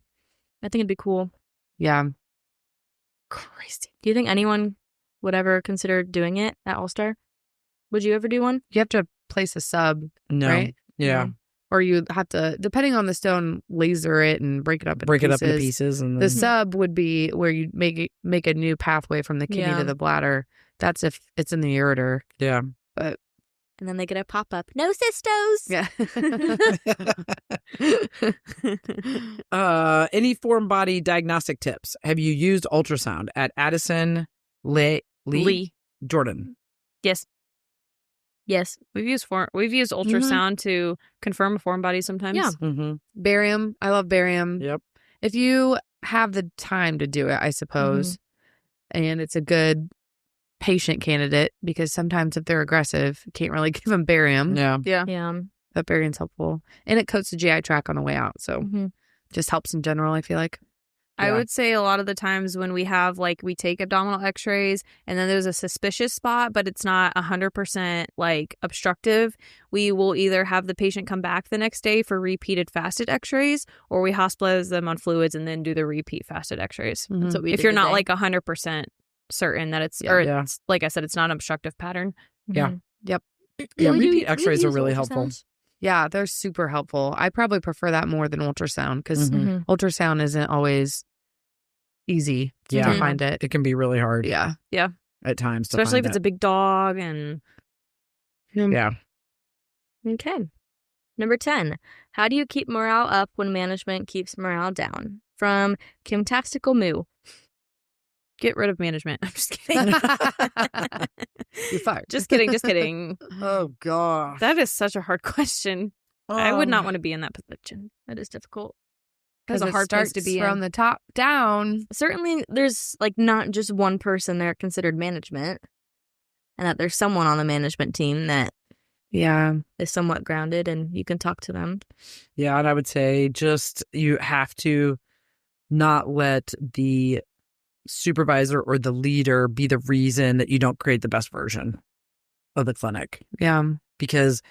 I think it'd be cool. yeah. Crazy. Do you think anyone would ever consider doing it at All-Star? Would you ever do one? You have to place a sub, No. right? Yeah. or you have to, depending on the stone, laser it and break it up into pieces. And The sub would be where you make a new pathway from the kidney to the bladder. That's if it's in the ureter. Yeah. But And then they get a pop-up. No cystos. Yeah. Any foreign body diagnostic tips? Have you used ultrasound at Addison Lee Jordan? Yes. Yes. We've used ultrasound to confirm a foreign body sometimes. Yeah. Mm-hmm. barium. I love barium. Yep. If you have the time to do it, I suppose, and it's a good patient candidate, because sometimes if they're aggressive, you can't really give them barium. Yeah. Yeah. But barium's helpful. And it coats the GI tract on the way out. So just helps in general, I feel like. I would say a lot of the times when we have, like, we take abdominal x-rays and then there's a suspicious spot, but it's not 100% like obstructive, we will either have the patient come back the next day for repeated fasted x-rays, or we hospitalize them on fluids and then do the repeat fasted x-rays. That's what we If did you're not today. like 100% certain that it's, it's, like I said, it's not an obstructive pattern. Yeah. Yep. Yeah. We do- Repeat x-rays we are use really helpful. ultrasounds. Yeah, they're super helpful. I probably prefer that more than ultrasound, because ultrasound isn't always easy to find it. It can be really hard. Yeah. At times. To Especially if find it's a big dog and... Yeah. Okay. Number 10. How do you keep morale up when management keeps morale down? From Kimtastical Moo. Get rid of management. I'm just kidding. You're fired. Just kidding. Oh, gosh. That is such a hard question. I would not want to be in that position. That is difficult. Because That's a hard place to be from in. the top down. Certainly, there's like not just one person there considered management, and that there's someone on the management team that is somewhat grounded and you can talk to them. Yeah, and I would say just you have to not let the supervisor or the leader be the reason that you don't create the best version of the clinic. Yeah. Because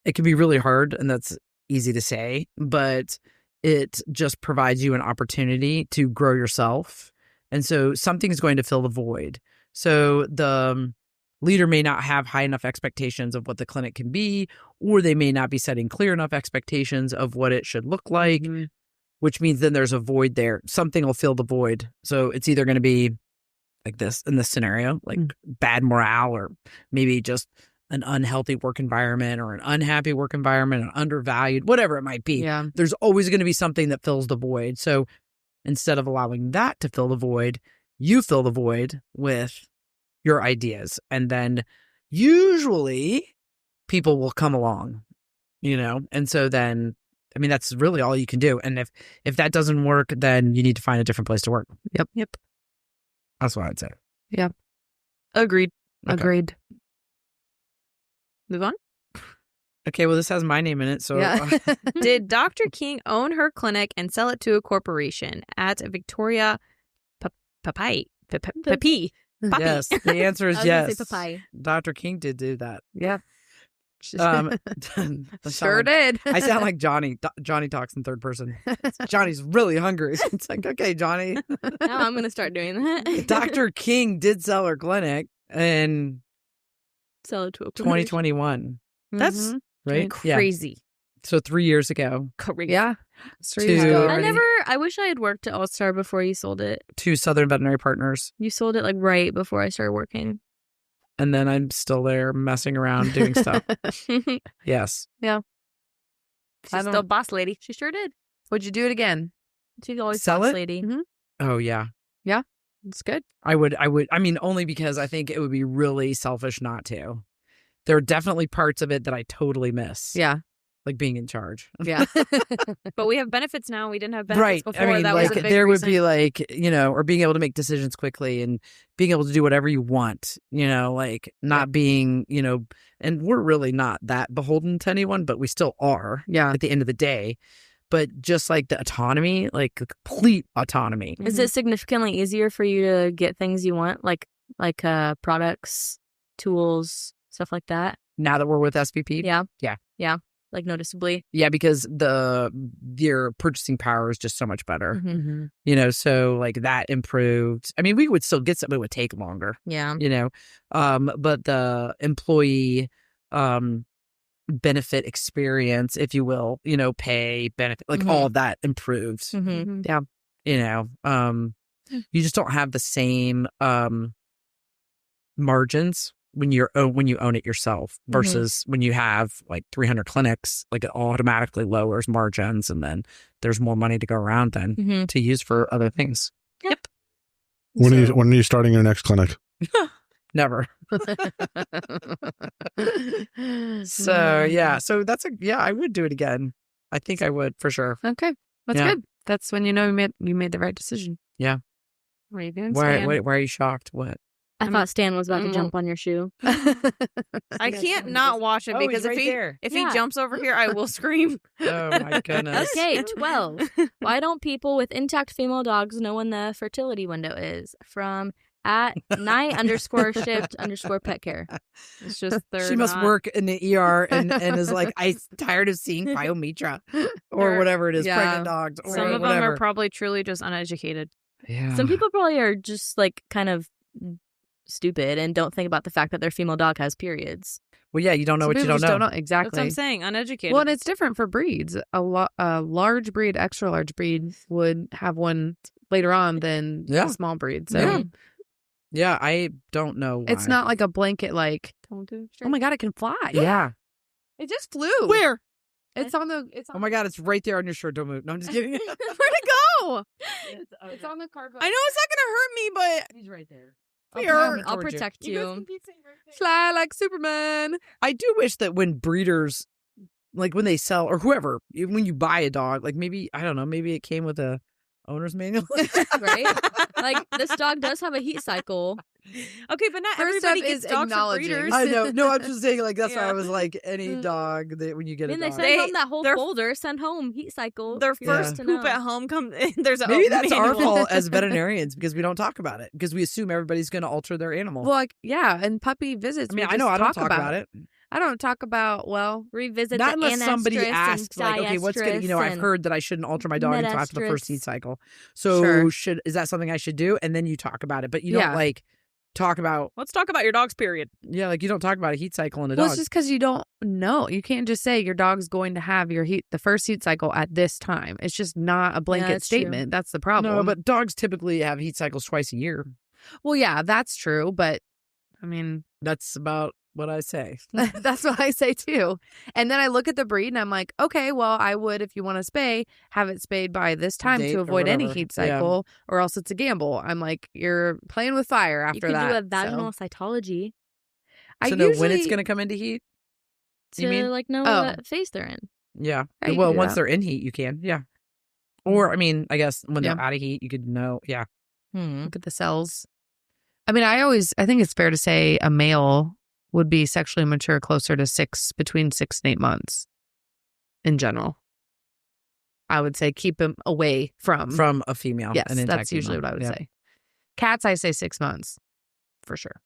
it can be really hard, and that's easy to say, but it just provides you an opportunity to grow yourself. And so something's going to fill the void. So the leader may not have high enough expectations of what the clinic can be, or they may not be setting clear enough expectations of what it should look like, which means then there's a void there. Something will fill the void. So it's either going to be like this in this scenario, like bad morale, or maybe just an unhealthy work environment, or an unhappy work environment, an undervalued, whatever it might be. Yeah. There's always going to be something that fills the void. So instead of allowing that to fill the void, you fill the void with your ideas. And then usually people will come along, and so then, I mean, that's really all you can do. And if that doesn't work, then you need to find a different place to work. Yep. That's what I'd say. Yep. Agreed. Okay. Agreed. Move on. Okay, well, this has my name in it. So Did Dr. King own her clinic and sell it to a corporation at Victoria Papai? yes, the answer is I was gonna say yes. papaya. Dr. King did do that. Yeah. Sure did. I sound like Johnny. Johnny talks in third person. Johnny's really hungry. It's like, okay, Johnny. Now I'm going to start doing that. Dr. King did sell her clinic in Sell it to a 2021. That's Right? crazy. So 3 years ago. Crazy. Yeah. I wish I had worked at All Star before you sold it. To Southern Veterinary Partners. You sold it like right before I started working. And then I'm still there messing around doing stuff. Yes. She's still boss lady. She sure did. Would you do it again? She's always Sell boss it? lady. Oh, yeah. It's good. I would. I mean, only because I think it would be really selfish not to. There are definitely parts of it that I totally miss. Yeah. Like being in charge. Yeah. But we have benefits now. We didn't have benefits Right. before. I mean, that like was a big there reason. would be like, or being able to make decisions quickly and being able to do whatever you want, like not being, and we're really not that beholden to anyone, but we still are at the end of the day. But just like the autonomy, like complete autonomy. Is it significantly easier for you to get things you want, like products, tools, stuff like that? Now that we're with SVP? Yeah. Like noticeably. Yeah, because your purchasing power is just so much better. So like that improved. I mean, we would still get something, it would take longer. Yeah. But the employee benefit experience, if you will, pay, benefit, like all of that improves. Mm-hmm. Yeah. You just don't have the same margins when you own it yourself versus when you have like 300 clinics. Like it automatically lowers margins, and then there's more money to go around then to use for other things. Yep. When are you starting your next clinic? Never. So that's I would do it again. I think I would for sure. Okay. That's good. That's when you know you made the right decision. Yeah. What are you doing, Why Stan? are you shocked? What? I thought Stan was about to jump on your shoe. I can't not watch him because he's right if there. he jumps over here, I will scream. Oh my goodness. Okay, 12. Why don't people with intact female dogs know when the fertility window is? From at night_shift_pet care. It's just She must work in the ER and is like, I'm tired of seeing pyometra or whatever it is, pregnant dogs. Or Some of whatever. them are probably truly just uneducated. Yeah. Some people probably are just like kind of stupid and don't think about the fact that their female dog has periods. Well, yeah, you don't know Some what you people don't just know. Exactly. That's what I'm saying. Uneducated. Well, and it's different for breeds. A large breed, extra large breed would have one later on than a small breed. So Yeah, I don't know why. it's not like a blanket like, Don't do oh my God, it can fly. Yeah. It just flew. Where? It's on the. Oh my God, it's right there on your shirt. Don't move. No, I'm just kidding. Where'd it go? It's on the carpet. I know it's not gonna hurt me, but He's right there. I'll protect you. Fly like Superman. I do wish that when breeders, like when they sell or whoever, when you buy a dog, like maybe, I don't know, maybe it came with a owner's manual. Right? Like this dog does have a heat cycle. Okay, but not First everybody up gets is dogs for acknowledging. breeders. I know. No, I'm just saying, like, that's why Yeah. I was like, any dog that when you get Then a they dog. send home that whole they're- folder, send home heat cycle. Their if you're first to poop know. at home comes. There's a Maybe that's our manual. fault as veterinarians because we don't talk about it because we assume everybody's going to alter their animal. Well, like, yeah, and puppy visits. I mean, we I know just I don't talk about it. I don't talk about, well, Revisit Not the unless somebody anastrus asks, and like, okay, what's going to, diestrus I've and heard that I shouldn't alter my dog until after the first heat metastrus. cycle. So is that something I should do? And then you talk about it, but you don't like talk about, Let's talk about your dog's period. like you don't talk about a heat cycle in a well, dog. it's just because you don't know. You can't just say your dog's going to have the first heat cycle at this time. It's just not a blanket that's true. statement. That's the problem. No, but dogs typically have heat cycles twice a year. well, yeah, that's true. But I mean, That's about what I say. that's what I say too. And then I look at the breed and I'm like, okay, well, I would, if you want to spay, have it spayed by this time Date to or avoid any whatever. heat Yeah. cycle, or else it's a gamble. I'm like, you're playing with fire after You could that. do a vaginal cytology I So know when it's usually- going to come into heat? to You mean? like know Oh. what phase they're in. Yeah. Yeah, you Well, can do once that. they're in heat, you can. Yeah. Or, I mean, I guess when they're Yeah. out of heat, you could know. Yeah. look at the cells. I mean, I think it's fair to say a male would be sexually mature closer to between 6 and 8 months in general. I would say keep him away from A female. yes, an intact that's usually female. what I would Yeah. say. Cats, I say 6 months for sure.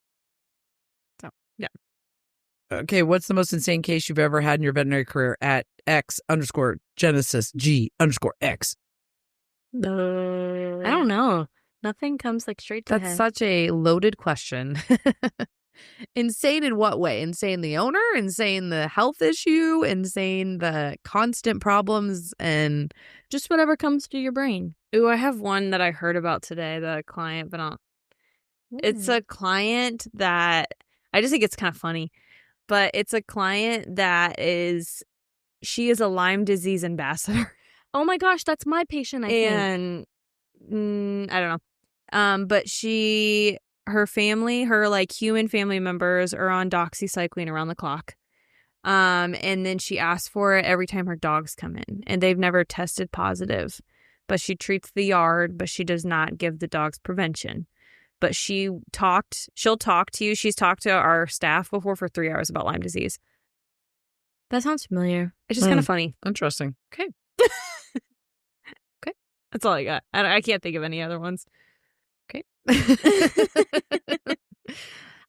Okay. What's the most insane case you've ever had in your veterinary career at X_Genesis_G_X? I don't know. Nothing comes like straight to That's head. such a loaded question. Insane in what way? Insane the owner? Insane the health issue? Insane the constant problems? And Just whatever comes to your brain. Ooh, I have one that I heard about today. The client, but it's a client that I just think it's kind of funny. But it's a client that she is a Lyme disease ambassador. Oh my gosh, that's my patient. I think. And I don't know. But her family, her like human family members are on doxycycline around the clock. And then she asks for it every time her dogs come in, and they've never tested positive. But she treats the yard, but she does not give the dogs prevention. But she'll talk to you. She's talked to our staff before for 3 hours about Lyme disease. That sounds familiar. It's just kind of funny. Interesting. Okay. That's all I got. I can't think of any other ones. okay.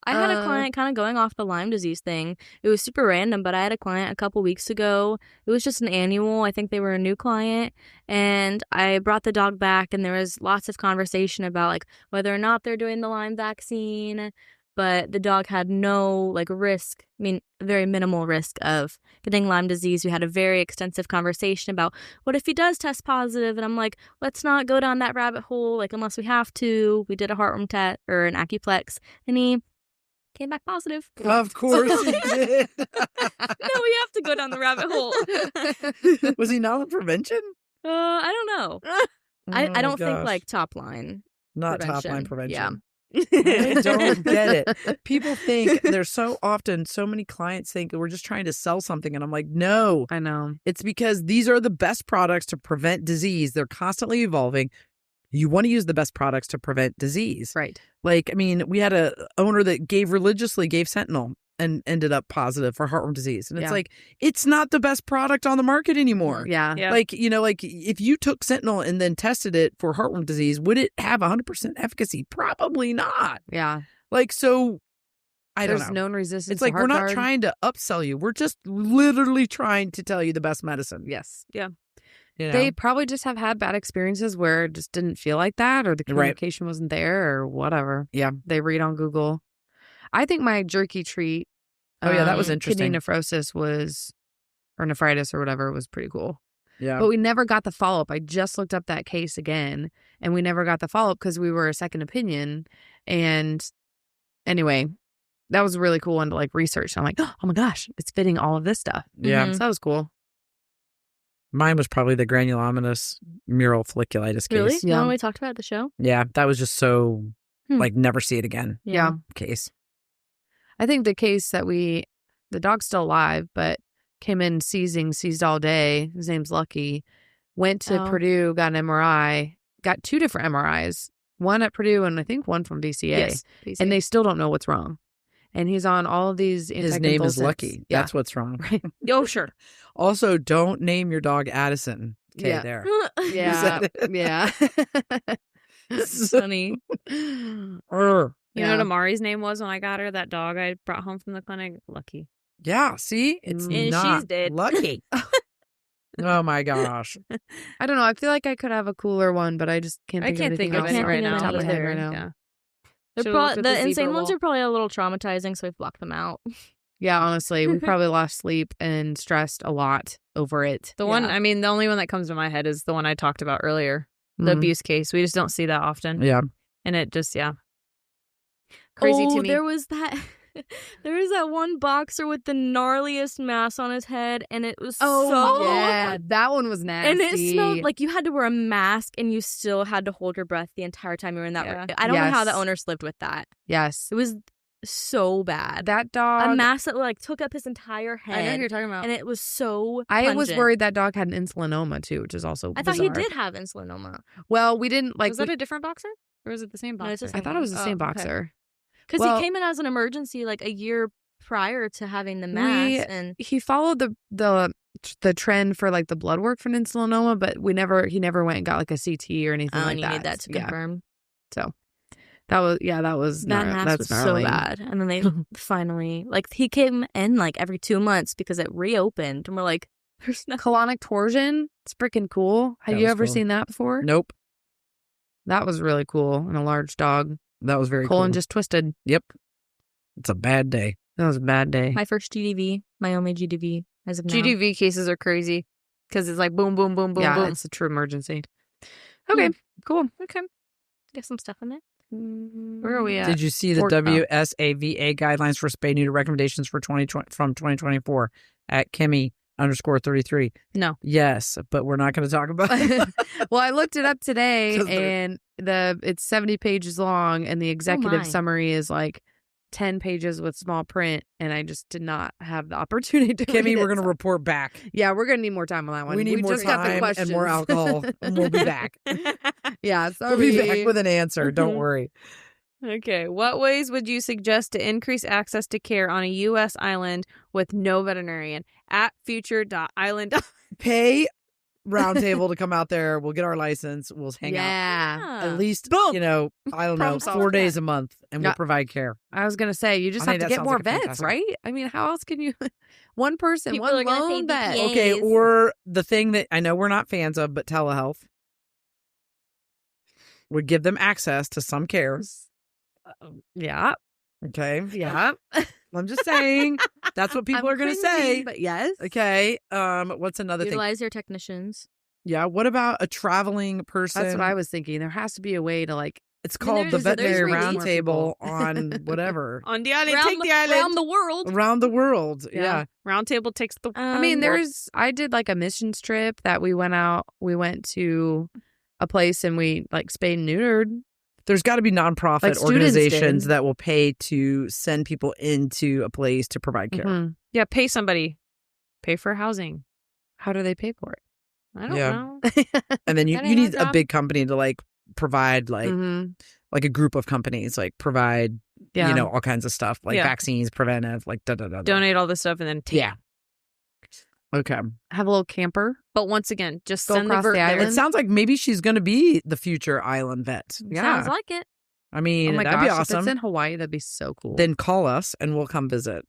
I had a client kind of going off the Lyme disease thing. It was super random, but I had a client a couple weeks ago. It was just an annual. I think they were a new client. And I brought the dog back, and there was lots of conversation about like whether or not they're doing the Lyme vaccine. but the dog had no risk. I mean, very minimal risk of getting Lyme disease. We had a very extensive conversation about what if he does test positive, and I'm like, let's not go down that rabbit hole unless we have to. We did a heartworm test or an Acuplex, and he came back positive. Of course he did. No, we have to go down the rabbit hole. Was he not on prevention? I don't know. I don't think top line. Not prevention. top line prevention. Yeah. I don't get it. People think there's so many clients think we're just trying to sell something. And I'm like, no. I know. It's because these are the best products to prevent disease. They're constantly evolving. You want to use the best products to prevent disease. Right. We had a owner that gave Sentinel and ended up positive for heartworm disease. And it's it's not the best product on the market anymore. Yeah. If you took Sentinel and then tested it for heartworm disease, would it have 100% efficacy? Probably not. Yeah. I don't know. There's known resistance. It's we're not trying to upsell you. We're just literally trying to tell you the best medicine. Yes. Yeah. They probably just have had bad experiences where it just didn't feel like that, or the communication wasn't there, or whatever. Yeah. They read on Google. I think my jerky treat. That was interesting. Kidney nephrosis or nephritis or whatever, was pretty cool. Yeah. But we never got the follow-up. I just looked up that case again, and we never got the follow-up because we were a second opinion. And anyway, that was a really cool one to research. I'm like, oh my gosh, it's fitting all of this stuff. Yeah. So that was cool. Mine was probably the granulomatous mural folliculitis case. Really? Yeah. The one we talked about at the show? Yeah, that was just so never see it again. Yeah. Case. I think the case that the dog's still alive, but came in seized all day. His name's Lucky. Went to Purdue, got an MRI, got 2 different MRIs, one at Purdue and I think one from VCA. Yes. And they still don't know what's wrong. And he's on all of these anticonvulsants. His name is Lucky. Yeah. That's what's wrong. Right. Oh, sure. Also, don't name your dog Addison. Okay, Yeah. there. Yeah. Yeah. Funny. You know what Amari's name was when I got her? That dog I brought home from the clinic? Lucky. Yeah, see? It's And not she's dead. Lucky. Oh my gosh. I don't know. I feel like I could have a cooler one, but I just can't think of any any right now. off the top of my head right now. Yeah. The insane ones are probably a little traumatizing, so we've blocked them out. Yeah, honestly, we probably lost sleep and stressed a lot over it. The only one that comes to my head is the one I talked about earlier. The abuse case. We just don't see that often. Yeah. And it just, crazy to me. There was that one boxer with the gnarliest mass on his head, and it was yeah, that one was nasty. And it smelled like you had to wear a mask, and you still had to hold your breath the entire time you were in that room. I don't know how the owners lived with that. Yes. It was so bad. That dog. A mass that took up his entire head. I know who you're talking about. And it was so I was pungent. worried that dog had an insulinoma too, which is also I thought he bizarre. did have insulinoma. Well, we didn't Was that a different boxer? Or was it the same No, boxer? it's the I same thought it was the same okay. boxer. Because he came in as an emergency a year prior to having the mass, and he followed the trend for the blood work for an insulinoma, but he never went and got a CT or anything like you that. need that to confirm. So that was that mass was so bad. And then they finally he came in every 2 months because it reopened, and we're like, there's no colonic torsion. It's freaking cool. Have you ever seen that before? Nope. That was really cool in a large dog. That was very Colon cool. just twisted. Yep. It's a bad day. That was a bad day. my first GDV, my only GDV as of now. GDV cases are crazy because it's boom, boom, boom, boom, yeah, boom. it's a true emergency. Okay, cool. Okay, get some stuff in there. Where are we at? Did you see the WSAVA guidelines for spay neuter recommendations for 2024 at Kimmy_33? No. Yes, but we're not going to talk about it. Well, I looked it up today, and it's 70 pages long, and the executive summary is 10 pages with small print, and I just did not have the opportunity to Kimmy, read we're it. going to report back. Yeah, we're going to need more time on that one. We need more just got the time and questions. more alcohol, and we'll be back. Yeah, We'll be back with an answer. Don't worry. Okay. What ways would you suggest to increase access to care on a U.S. island with no veterinarian? At future.island. Pay Roundtable to come out there. We'll get our license. We'll hang out. Yeah. At least, Boom. I don't know, Problem 4 solved. days a month, and we'll provide care. I was going to say, you just I have think to that get sounds more like a vets, fantastic- right? I mean, how else can you... One person, People one are gonna lone pay vet. BPA. Okay, Yes. or the thing that I know we're not fans of, but telehealth would give them access to some care. Yeah. Okay. Yeah. I'm just saying. That's what people are going to say. But yes. Okay. What's another thing? Utilize your technicians. Yeah. What about a traveling person? That's what I was thinking. There has to be a way to like. It's called the Veterinary there's Roundtable on whatever. On the island, take the island. Around the world. Around the world. Yeah. Roundtable takes the. I mean, I did like a missions trip that we went to a place and we like spayed and neutered. There's got to be nonprofit Like students organizations did. that will pay to send people into a place to provide care. Mhm. Yeah, pay somebody. Pay for housing. How do they pay for it? I don't Yeah. know. And then you That ain't need our a job. big company to like provide like Mhm. like a group of companies like provide Yeah. you know all kinds of stuff like Yeah. vaccines, preventive, like da da da. Donate all this stuff and then take. Yeah. Okay. Have a little camper. But once again, just Go send across the It island. sounds like maybe she's going to be the future island vet. Sounds like it. I mean, Oh my that'd gosh, be if it's awesome. in Hawaii, that'd be so cool. Then call us and we'll come visit.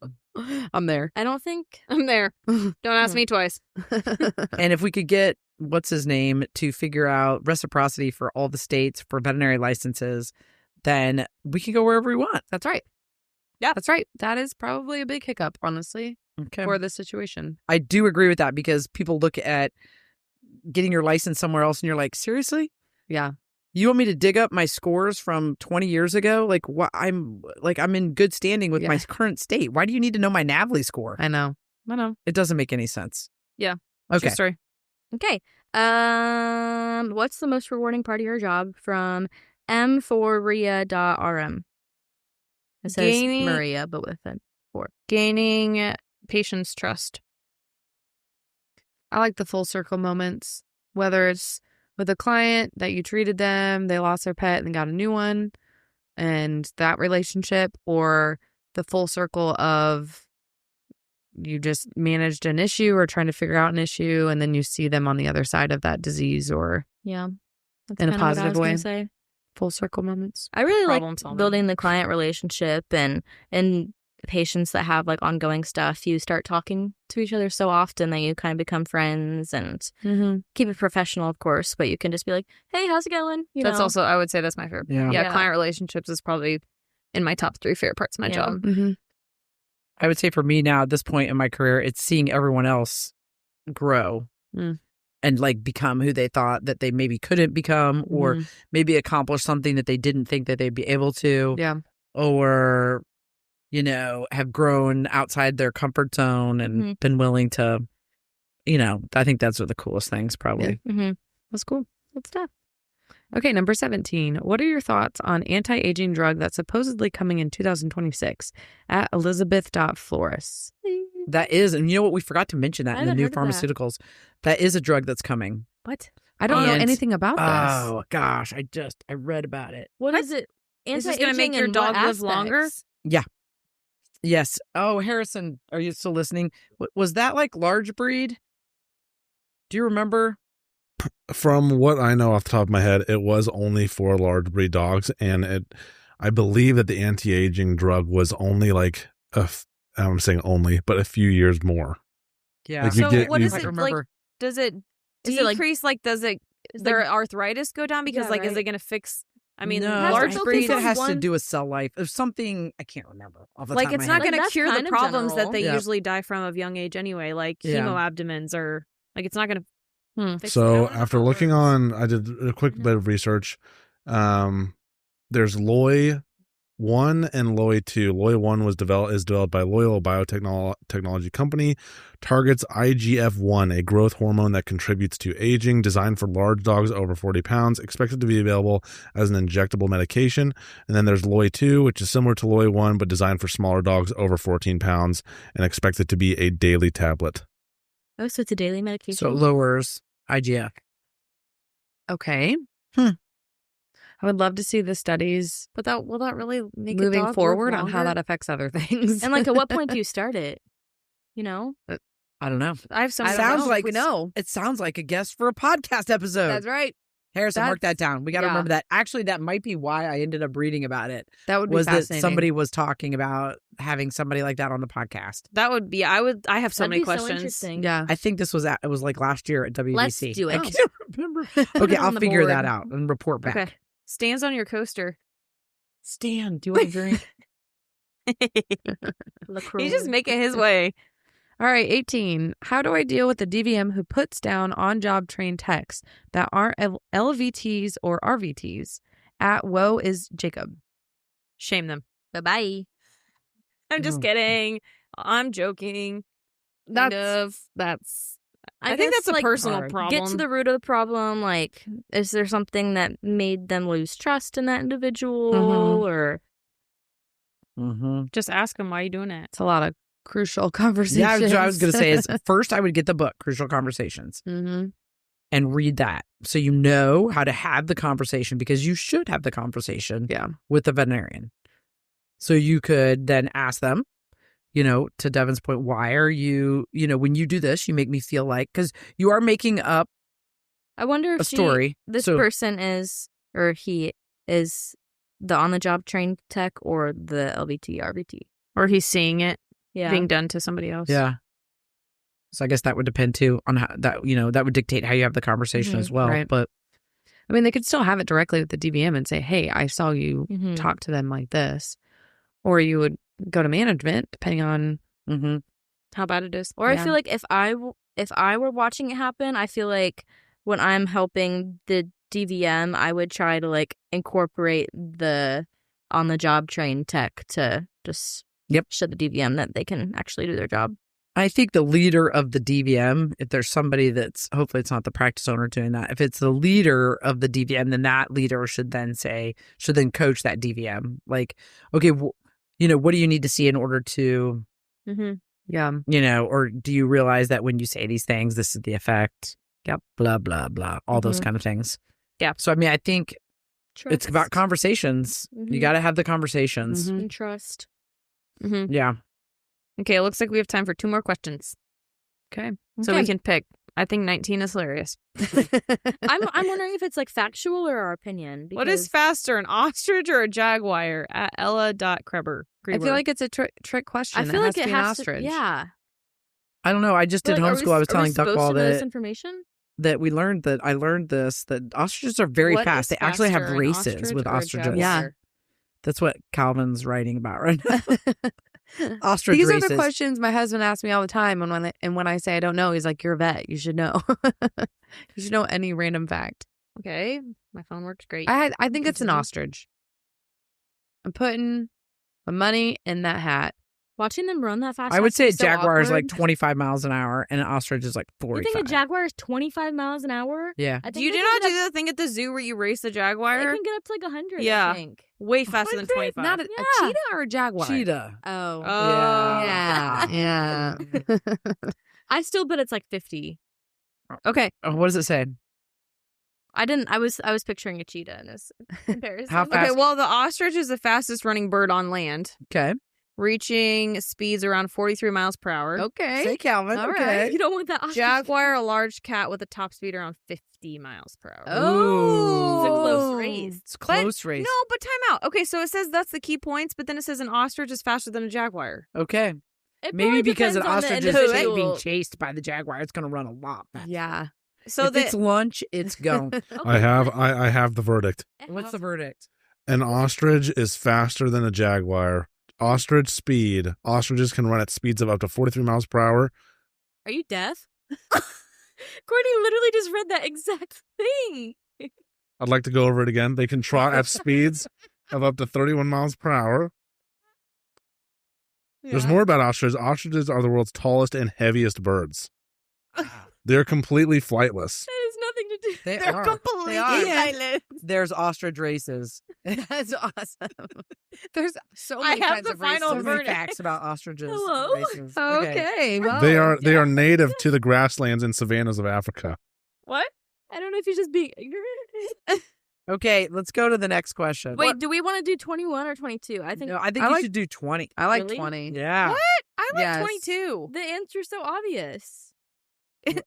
I'm there. I don't think. I'm there. Don't ask me twice. And if we could get what's his name to figure out reciprocity for all the states for veterinary licenses, then we can go wherever we want. That's right. Yeah. That's right. That is probably a big hiccup, honestly, Okay. for the situation. I do agree with that because people look at getting your license somewhere else and you're like, seriously? Yeah. You want me to dig up my scores from 20 years ago? Like what I'm in good standing with my current state. Why do you need to know my NAVLE score? I know. It doesn't make any sense. Yeah. Okay. True story. Okay. What's the most rewarding part of your job? From m4ria.rm. It says Gaining- Maria, but with it. Gaining patients' trust. I like the full circle moments, whether it's with a client that you treated them, they lost their pet and got a new one, and that relationship, or the full circle of you just managed an issue or trying to figure out an issue, and then you see them on the other side of that disease, or Yeah. That's In a kinda what I positive was gonna way. say. full circle moments. I really Problem like solving. building the client relationship and patients that have like ongoing stuff. You start talking to each other so often that you kind of become friends and Mm-hmm. keep it professional, of course, but you can just be like, hey, how's it going? You That's know? also, I would say that's my favorite. Yeah. Yeah, Yeah. client relationships is probably in my top 3 favorite parts of my Yeah. job. Mm-hmm. I would say for me now at this point in my career, it's seeing everyone else grow Mm. and like become who they thought that they maybe couldn't become or maybe accomplish something that they didn't think that they'd be able to. Yeah. Or, you know, have grown outside their comfort zone and Mhm. been willing to, you know, I think that's one of the coolest things probably. Mm-hmm. That's cool. Good stuff. Okay, number 17. What are your thoughts on anti-aging drug that's supposedly coming in 2026 at Elizabeth.Flores? That is, and you know what? We forgot to mention that I in the haven't new heard of that. pharmaceuticals. That is a drug that's coming. What? I don't know And- anything about this. Oh, gosh. I read about it. What is it? Is this gonna Anti-aging make your in dog what live longer? aspects? Yes. Oh, Harrison, are you still listening? Was that like large breed? Do you remember? From what I know off the top of my head, it was only for large breed dogs, and I believe that the anti-aging drug was only like I'm saying only, but a few years more. Yeah. Like you So get- what you is I it like? remember. Does it Is it, like- decrease? Like, does it Is their arthritis go down? Because Yeah, like, is right. it going to fix? I mean, no, large to I breed think it on has to one- do with cell life. There's something I can't remember. Off the like top of it's my not head. going to That's cure the kind of problems general. that they Yeah. usually die from of young age anyway, like Yeah. hemoabdomens or like it's not going to. fix So that. after looking on, I did a quick bit of research. There's Loy 1 and Loy 2. Loy 1 is developed by Loyal Biotechnology Company, targets IGF-1, a growth hormone that contributes to aging, designed for large dogs over 40 pounds, expected to be available as an injectable medication. And then there's Loy 2, which is similar to Loy 1, but designed for smaller dogs over 14 pounds and expected to be a daily tablet. Oh, so it's a daily medication. So it lowers IGF. Okay. Hmm. I would love to see the studies But that will that really make a moving dog live forward on how longer? that affects other things. and like, at what point do you start it? You know? I don't know. I have some. Sounds like we know. It sounds like a guest for a podcast episode. That's right. Harrison, mark that That's- down. We got to yeah. remember that. Actually, that might be why I ended up reading about it. That would be Was that fascinating. somebody was talking about having somebody like that on the podcast? That would be. I have so That'd many be so questions. interesting. Yeah. I think this was it was like last year at WBC. Let's do I it. can't remember. Put Okay, it on I'll the figure board. that out and report back. Okay. Stands on your coaster. Stan, do you want a drink? He's just making his way. All right, 18. How do I deal with the DVM who puts down on-job trained techs that aren't LVTs or RVTs? At Woe is Jacob. Shame them. Bye-bye. I'm just kidding. I'm joking. I think that's a personal problem. Get to the root of the problem. Like, is there something that made them lose trust in that individual? Or just ask them, why are you doing it? It's a lot of crucial conversations. Yeah, what I was going to say is first I would get the book, Crucial Conversations, Mm-hmm. and read that so you know how to have the conversation, because you should have the conversation with the veterinarian. So you could then ask them, to Devin's point, why are you, when you do this, you make me feel like, because you are making up I wonder if a story. This person is, or he is the on-the-job trained tech or the LVT, RVT. Or he's seeing it Yeah. being done to somebody else. Yeah. So I guess that would depend too on how that, that would dictate how you have the conversation as well. Right. But I mean, they could still have it directly with the DVM and say, hey, I saw you talk to them like this. Or you would go to management, depending on how bad it is. Or I feel like if I were watching it happen, I feel like when I'm helping the DVM, I would try to like incorporate the on-the-job trained tech to just show the DVM that they can actually do their job. I think the leader of the DVM, if there's somebody that's, hopefully it's not the practice owner doing that, if it's the leader of the DVM, then that leader should then coach that DVM. Like, okay, what do you need to see in order to, or do you realize that when you say these things, this is the effect? Yep. Blah, blah, blah. All those kind of things. Yeah. So, I mean, I think it's about conversations. You got to have the conversations. And trust. Yeah. Okay, it looks like we have time for 2 more questions. Okay. So we can pick. I think 19 is hilarious. I'm wondering if it's like factual or our opinion. What is faster, an ostrich or a jaguar? At Ella.Kreber. I feel like it's a trick question. I feel like it be has an ostrich. to. Yeah. I don't know. I just did homeschool. I was telling Duckball this information that we learned that that ostriches are very fast. They actually have races with ostriches. Yeah. That's what Calvin's writing about right now. Ostrich These races. are the questions my husband asks me all the time, and when I say I don't know, he's like, "You're a vet. You should know. You should know any random fact." Okay, my phone works great. I think it's an ostrich. I'm putting my money in that hat. Watching them run that fast. I would say a so jaguar is awkward. like 25 miles an hour and an ostrich is like 45. You think a jaguar is 25 miles an hour? Yeah. I think You they did can not get do the thing at the zoo where you race the They jaguar? can get up to like 100. Yeah. I think. Way faster than 25. Not a cheetah or a jaguar. Cheetah. Oh. Yeah. I still bet it's like 50. Okay. Oh, what does it say? I didn't. I was picturing a cheetah in this comparison. How fast? Okay, well, the ostrich is the fastest running bird on land, Okay. reaching speeds around 43 miles per hour. Okay. Say Calvin. All okay. right. You don't want that ostrich. Jaguar, a large cat with a top speed around 50 miles per hour. Oh. It's a close race. It's a close race. No, but time out. Okay, so it says that's the key points, but then it says an ostrich is faster than a jaguar. Okay. It Maybe probably because an depends on the ostrich is individual. being chased by the jaguar, it's going to run a lot faster. Yeah. So if it's lunch, it's gone. I have the verdict. What's the verdict? An ostrich is faster than a jaguar. Ostrich speed. Ostriches can run at speeds of up to 43 miles per hour. Are you deaf? Courtney literally just read that exact thing. I'd like to go over it again. They can trot at speeds of up to 31 miles per hour. There's more about ostriches. Ostriches are the world's tallest and heaviest birds. They're completely flightless. That has nothing to do. They're completely silent. There's ostrich races. That's awesome. There's so I many have kinds the of final So races. many verdict. facts about ostriches. Hello? Races. Okay. Well, They are native to the grasslands and savannas of Africa. What? I don't know if you're just being ignorant. Okay, let's go to the next question. Wait, do we want to do 21 or 22? I think No, I think I you like- should do 20. I like Really? 20. Yeah. What? I like Yes. 22. the answer's so obvious.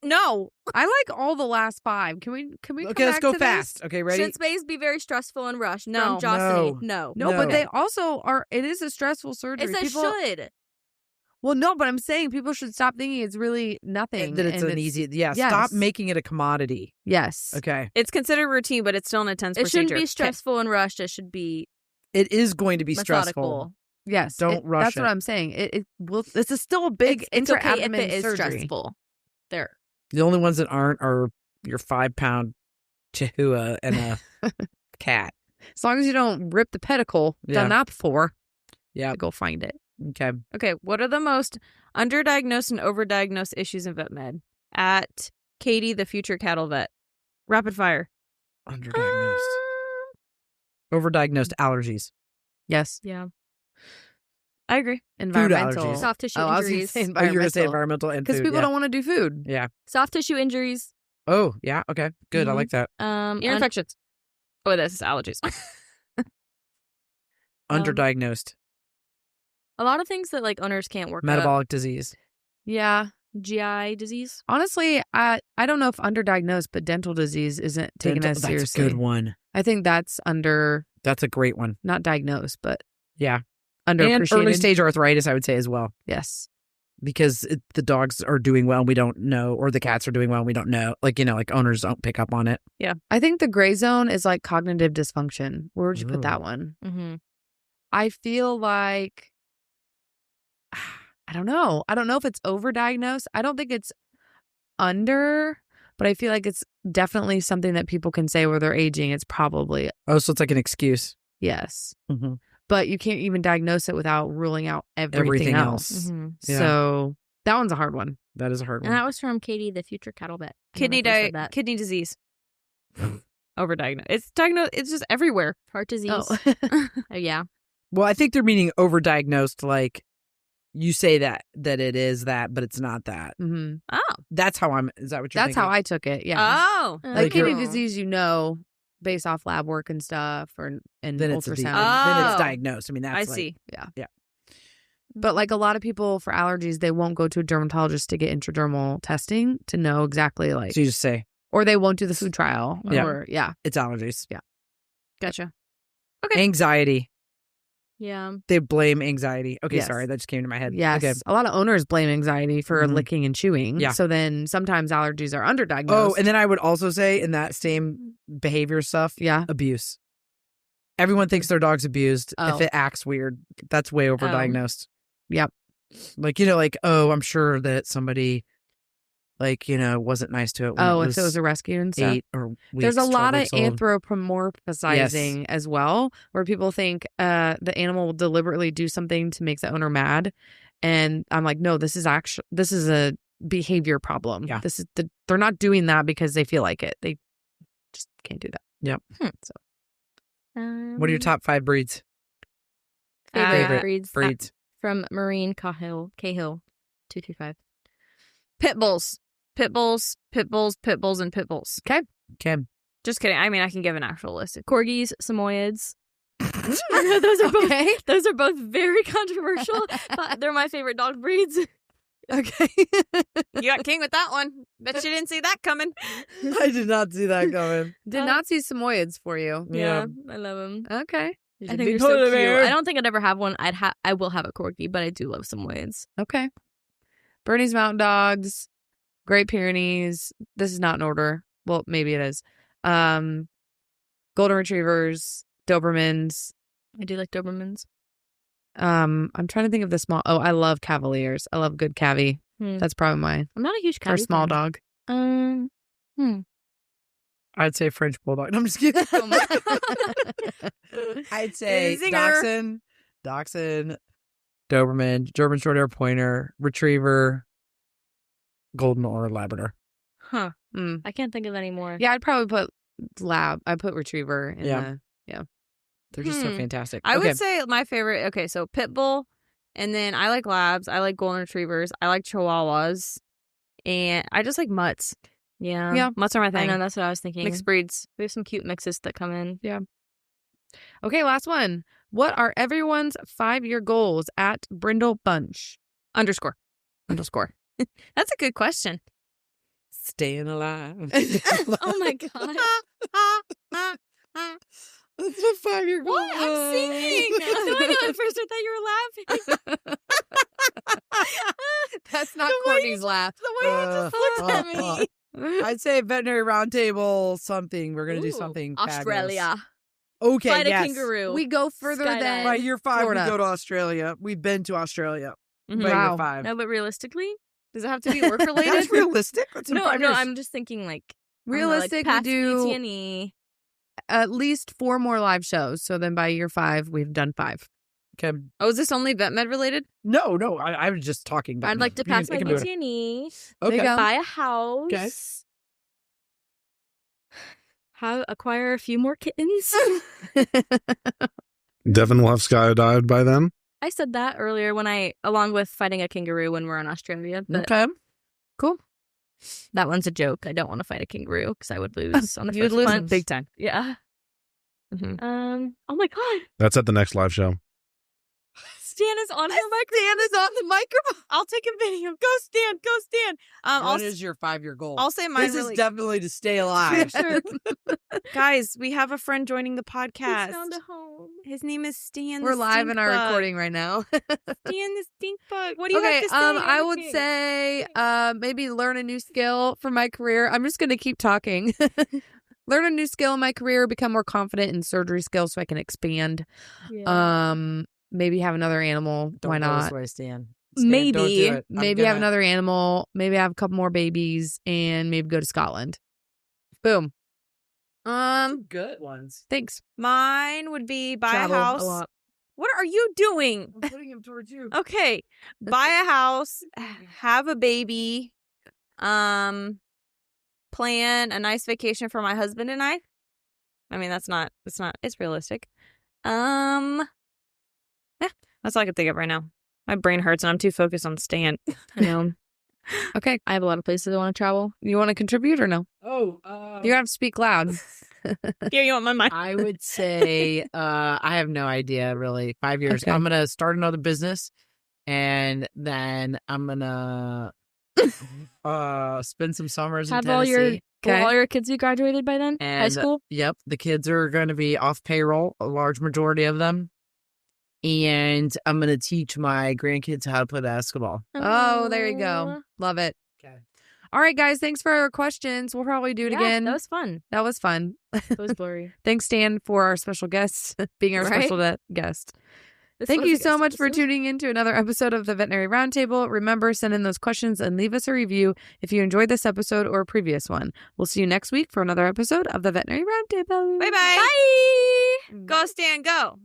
No. I like all the last 5. Can we come Okay, let's back go to fast. this? Okay, ready? Should Spays be very stressful and rushed? No. From Jocelyn. No. No, No. but they also are. It is a stressful surgery. It says People, should. Well, no, but I'm saying people should stop thinking it's really nothing. that it's and an easy. Yeah, yes. stop making it a commodity. Yes. Okay. It's considered routine, but it's still an intense It procedure. shouldn't be stressful and rushed. It should be It is going to be stressful. methodical. Yes. Don't rush That's it. what I'm saying. This is still a big It's okay if intra-abdomen it is surgery. stressful. There. The only ones that aren't are your 5-pound chihuahua and a cat. As long as you don't rip the pedicle. Yeah. Done that before. Yeah. Go find it. Okay. Okay, what are the most underdiagnosed and overdiagnosed issues in vet med? At Katie, the future cattle vet. Rapid fire. Underdiagnosed. Overdiagnosed allergies. Yes. Yeah. I agree. Environmental. allergies. Soft tissue I was gonna injuries. say Oh, you were going to say environmental. environmental and Because food. people don't want to do food. Yeah. Soft tissue injuries. Oh, yeah. Okay. Good. I Mhm. like that. Ear infections. Oh, this is allergies. Underdiagnosed. A lot of things that like owners can't work Metabolic disease. Yeah. up. GI disease. Honestly, I don't know if underdiagnosed, but dental disease isn't taken Dental- as that's seriously. a good one. I think that's under, That's a great one. not diagnosed, but Yeah. underappreciated. And early stage arthritis, I would say as well. Yes. Because the dogs are doing well and we don't know, or the cats are doing well and we don't know. Like, like owners don't pick up on it. I think the gray zone is like cognitive dysfunction. Where would you put that Ooh. one? Mm-hmm. I feel like, I don't know. I don't know if it's overdiagnosed. I don't think it's under, but I feel like it's definitely something that people can say where they're aging. It's probably Oh, so it's like an excuse. yes. Mm-hmm. But you can't even diagnose it without ruling out everything else. Mm-hmm. Yeah. So that one's a hard one. That is a hard And one. that was from Katie, the future cattle vet. Kidney disease. Overdiagnosed. It's diagnosed. It's just everywhere. Heart disease. Oh. Yeah. Well, I think they're meaning overdiagnosed, like you say that it is that, but it's not that. hmm Oh. That's how is that what you're That's thinking? how I took it. Yeah. Oh. Like Like kidney you're- disease, based off lab work and stuff, and Then it's ultrasound. then it's Oh. diagnosed. I mean, that's I like, see. But like a lot of people for allergies, they won't go to a dermatologist to get intradermal testing to know exactly like, So you just say or they won't do the food trial. Yeah. Or it's allergies. Gotcha. Anxiety. Yeah. They blame anxiety. Okay, Yes. sorry, that just came to my head. Yes. Okay. A lot of owners blame anxiety for Mhm. licking and chewing. Yeah. So then sometimes allergies are underdiagnosed. Oh, and then I would also say in that same behavior stuff, yeah. abuse. Everyone thinks their dog's abused. Oh. If it acts weird, that's way overdiagnosed. Yep. Like, oh, I'm sure that somebody, wasn't nice to it when Oh, it if it was a rescue and stuff. 8 or weeks, There's a 12 lot of weeks old. anthropomorphizing as well, where people think the animal will deliberately do something to make the owner mad. And I'm like, no, this is a behavior problem. Yeah. They're not doing that because they feel like it. They just can't do that. Yep. So What are your top 5 breeds? Favorite Breeds. From Maureen Cahill, 235. Pit bulls. Pit bulls, pit bulls, pit bulls, and pit bulls. Okay. Just kidding. I mean, I can give an actual list. Corgis, Samoyeds. Those are both very controversial, but they're my favorite dog breeds. okay. You got king with that one. Bet you didn't see that coming. I did not see that coming. Did not see Samoyeds for you. Yeah. I love them. Okay. I think they're so cute. I don't think I'd ever have one. I will have a corgi, but I do love Samoyeds. Okay. Bernese Mountain Dogs, Great Pyrenees. This is not in order. Well, maybe it is. Golden Retrievers, Dobermans. I do like Dobermans. I'm trying to think of the small. Oh, I love Cavaliers. I love good Cavi. That's probably mine. I'm not a huge For a cat small dog. I'd say French Bulldog. No, I'm just kidding. I'd say Zinger. Dachshund, Doberman, German Short-Hair Pointer, Retriever, Golden or Labrador. Huh. I can't think of any more. Yeah, I'd probably put Lab. I put Retriever in Yeah. the. They're just so fantastic. I Okay. would say my favorite. Okay, so pit bull, and then I like labs. I like golden retrievers. I like chihuahuas, and I just like mutts. Yeah. Yeah. Mutts are my I thing. know, that's what I was thinking. Mixed breeds. We have some cute mixes that come in. Okay, last one. What are everyone's 5-year goals at Brindle Bunch? Underscore. That's a good question. Staying alive. Oh my god. That's a 5-year goal. What? I'm singing. No, I know. At first I thought you were laughing. That's not Courtney's laugh. The way you just looked at me. I'd say Veterinary Roundtable something. We're going to do something fabulous. Australia. Okay, Fight yes. a kangaroo. We go further Skydive. than By year 5, Florida. we go to Australia. We've been to Australia. Mhm. By Wow. year 5. No, but realistically, Does it have to be work related? That's realistic. That's in no, 5 no. years. I'm just thinking like I don't know, Realistic, we past do BT&E. at least 4 more live shows. So then by year 5, we've done 5. Okay. Oh, is this only vet med related? No, I was just talking about I'd like to You can- pass my you can do it. BT&E. There you Okay. go. Buy a house. Okay. Acquire a few more kittens. Devin will have skydived by then. I said that earlier along with fighting a kangaroo when we're in Australia. But Okay. Cool. that one's a joke. I don't want to fight a kangaroo because I would lose on the You would first lose punch. big time. Yeah. Mhm. Oh my god. That's at the next live show. Stan is on her microphone. Stan is on the microphone. I'll take a video. Go Stan. Go Stan. What is your 5-year goal? I'll say mine This really. is definitely to stay alive. Sure. Guys, we have a friend joining the He's podcast. found a home. His name is Stan. We're the live in our Stink Bug. recording right now. Stan the Stink Bug. What do you Okay, have to say? I would say maybe learn a new skill for my career. I'm just going to keep talking. Learn a new skill in my career, become more confident in surgery skills so I can expand. Yeah. Maybe have another animal. Don't Why go not? this way, Stan. Maybe. Don't do it. I'm Maybe have gonna- another animal. Maybe have a couple more babies, and maybe go to Scotland. Boom. Good ones. Thanks. Mine would be buy Travel a house. lot. What are you doing? I'm putting him towards you. Okay. Buy a house, have a baby, plan a nice vacation for my husband and I. I mean, it's realistic. Yeah, that's all I can think of right now. My brain hurts and I'm too focused on Stan. I know. Okay. I have a lot of places I want to travel. You want to contribute or no? Oh, You have to speak loud. Yeah, you want my mic? I would say I have no idea really. 5 years. Okay. I'm gonna start another business, and then I'm gonna spend some summers Have in all Tennessee. all your kids be graduated by then? High And, school? Yep, the kids are going to be off payroll, a large majority of them, and I'm gonna teach my grandkids how to play basketball. Oh, there you go. Love it. Okay. All right, guys. Thanks for our questions. We'll probably do it Yeah, again. That was fun. That was fun. It was blurry. Thanks, Stan, for our special guest, being our Right? special guest. This Thank was you a so guest much for episode. tuning in to another episode of the Veterinary Roundtable. Remember, send in those questions and leave us a review if you enjoyed this episode or a previous one. We'll see you next week for another episode of the Veterinary Roundtable. Bye-bye. Bye. Go, Stan, go.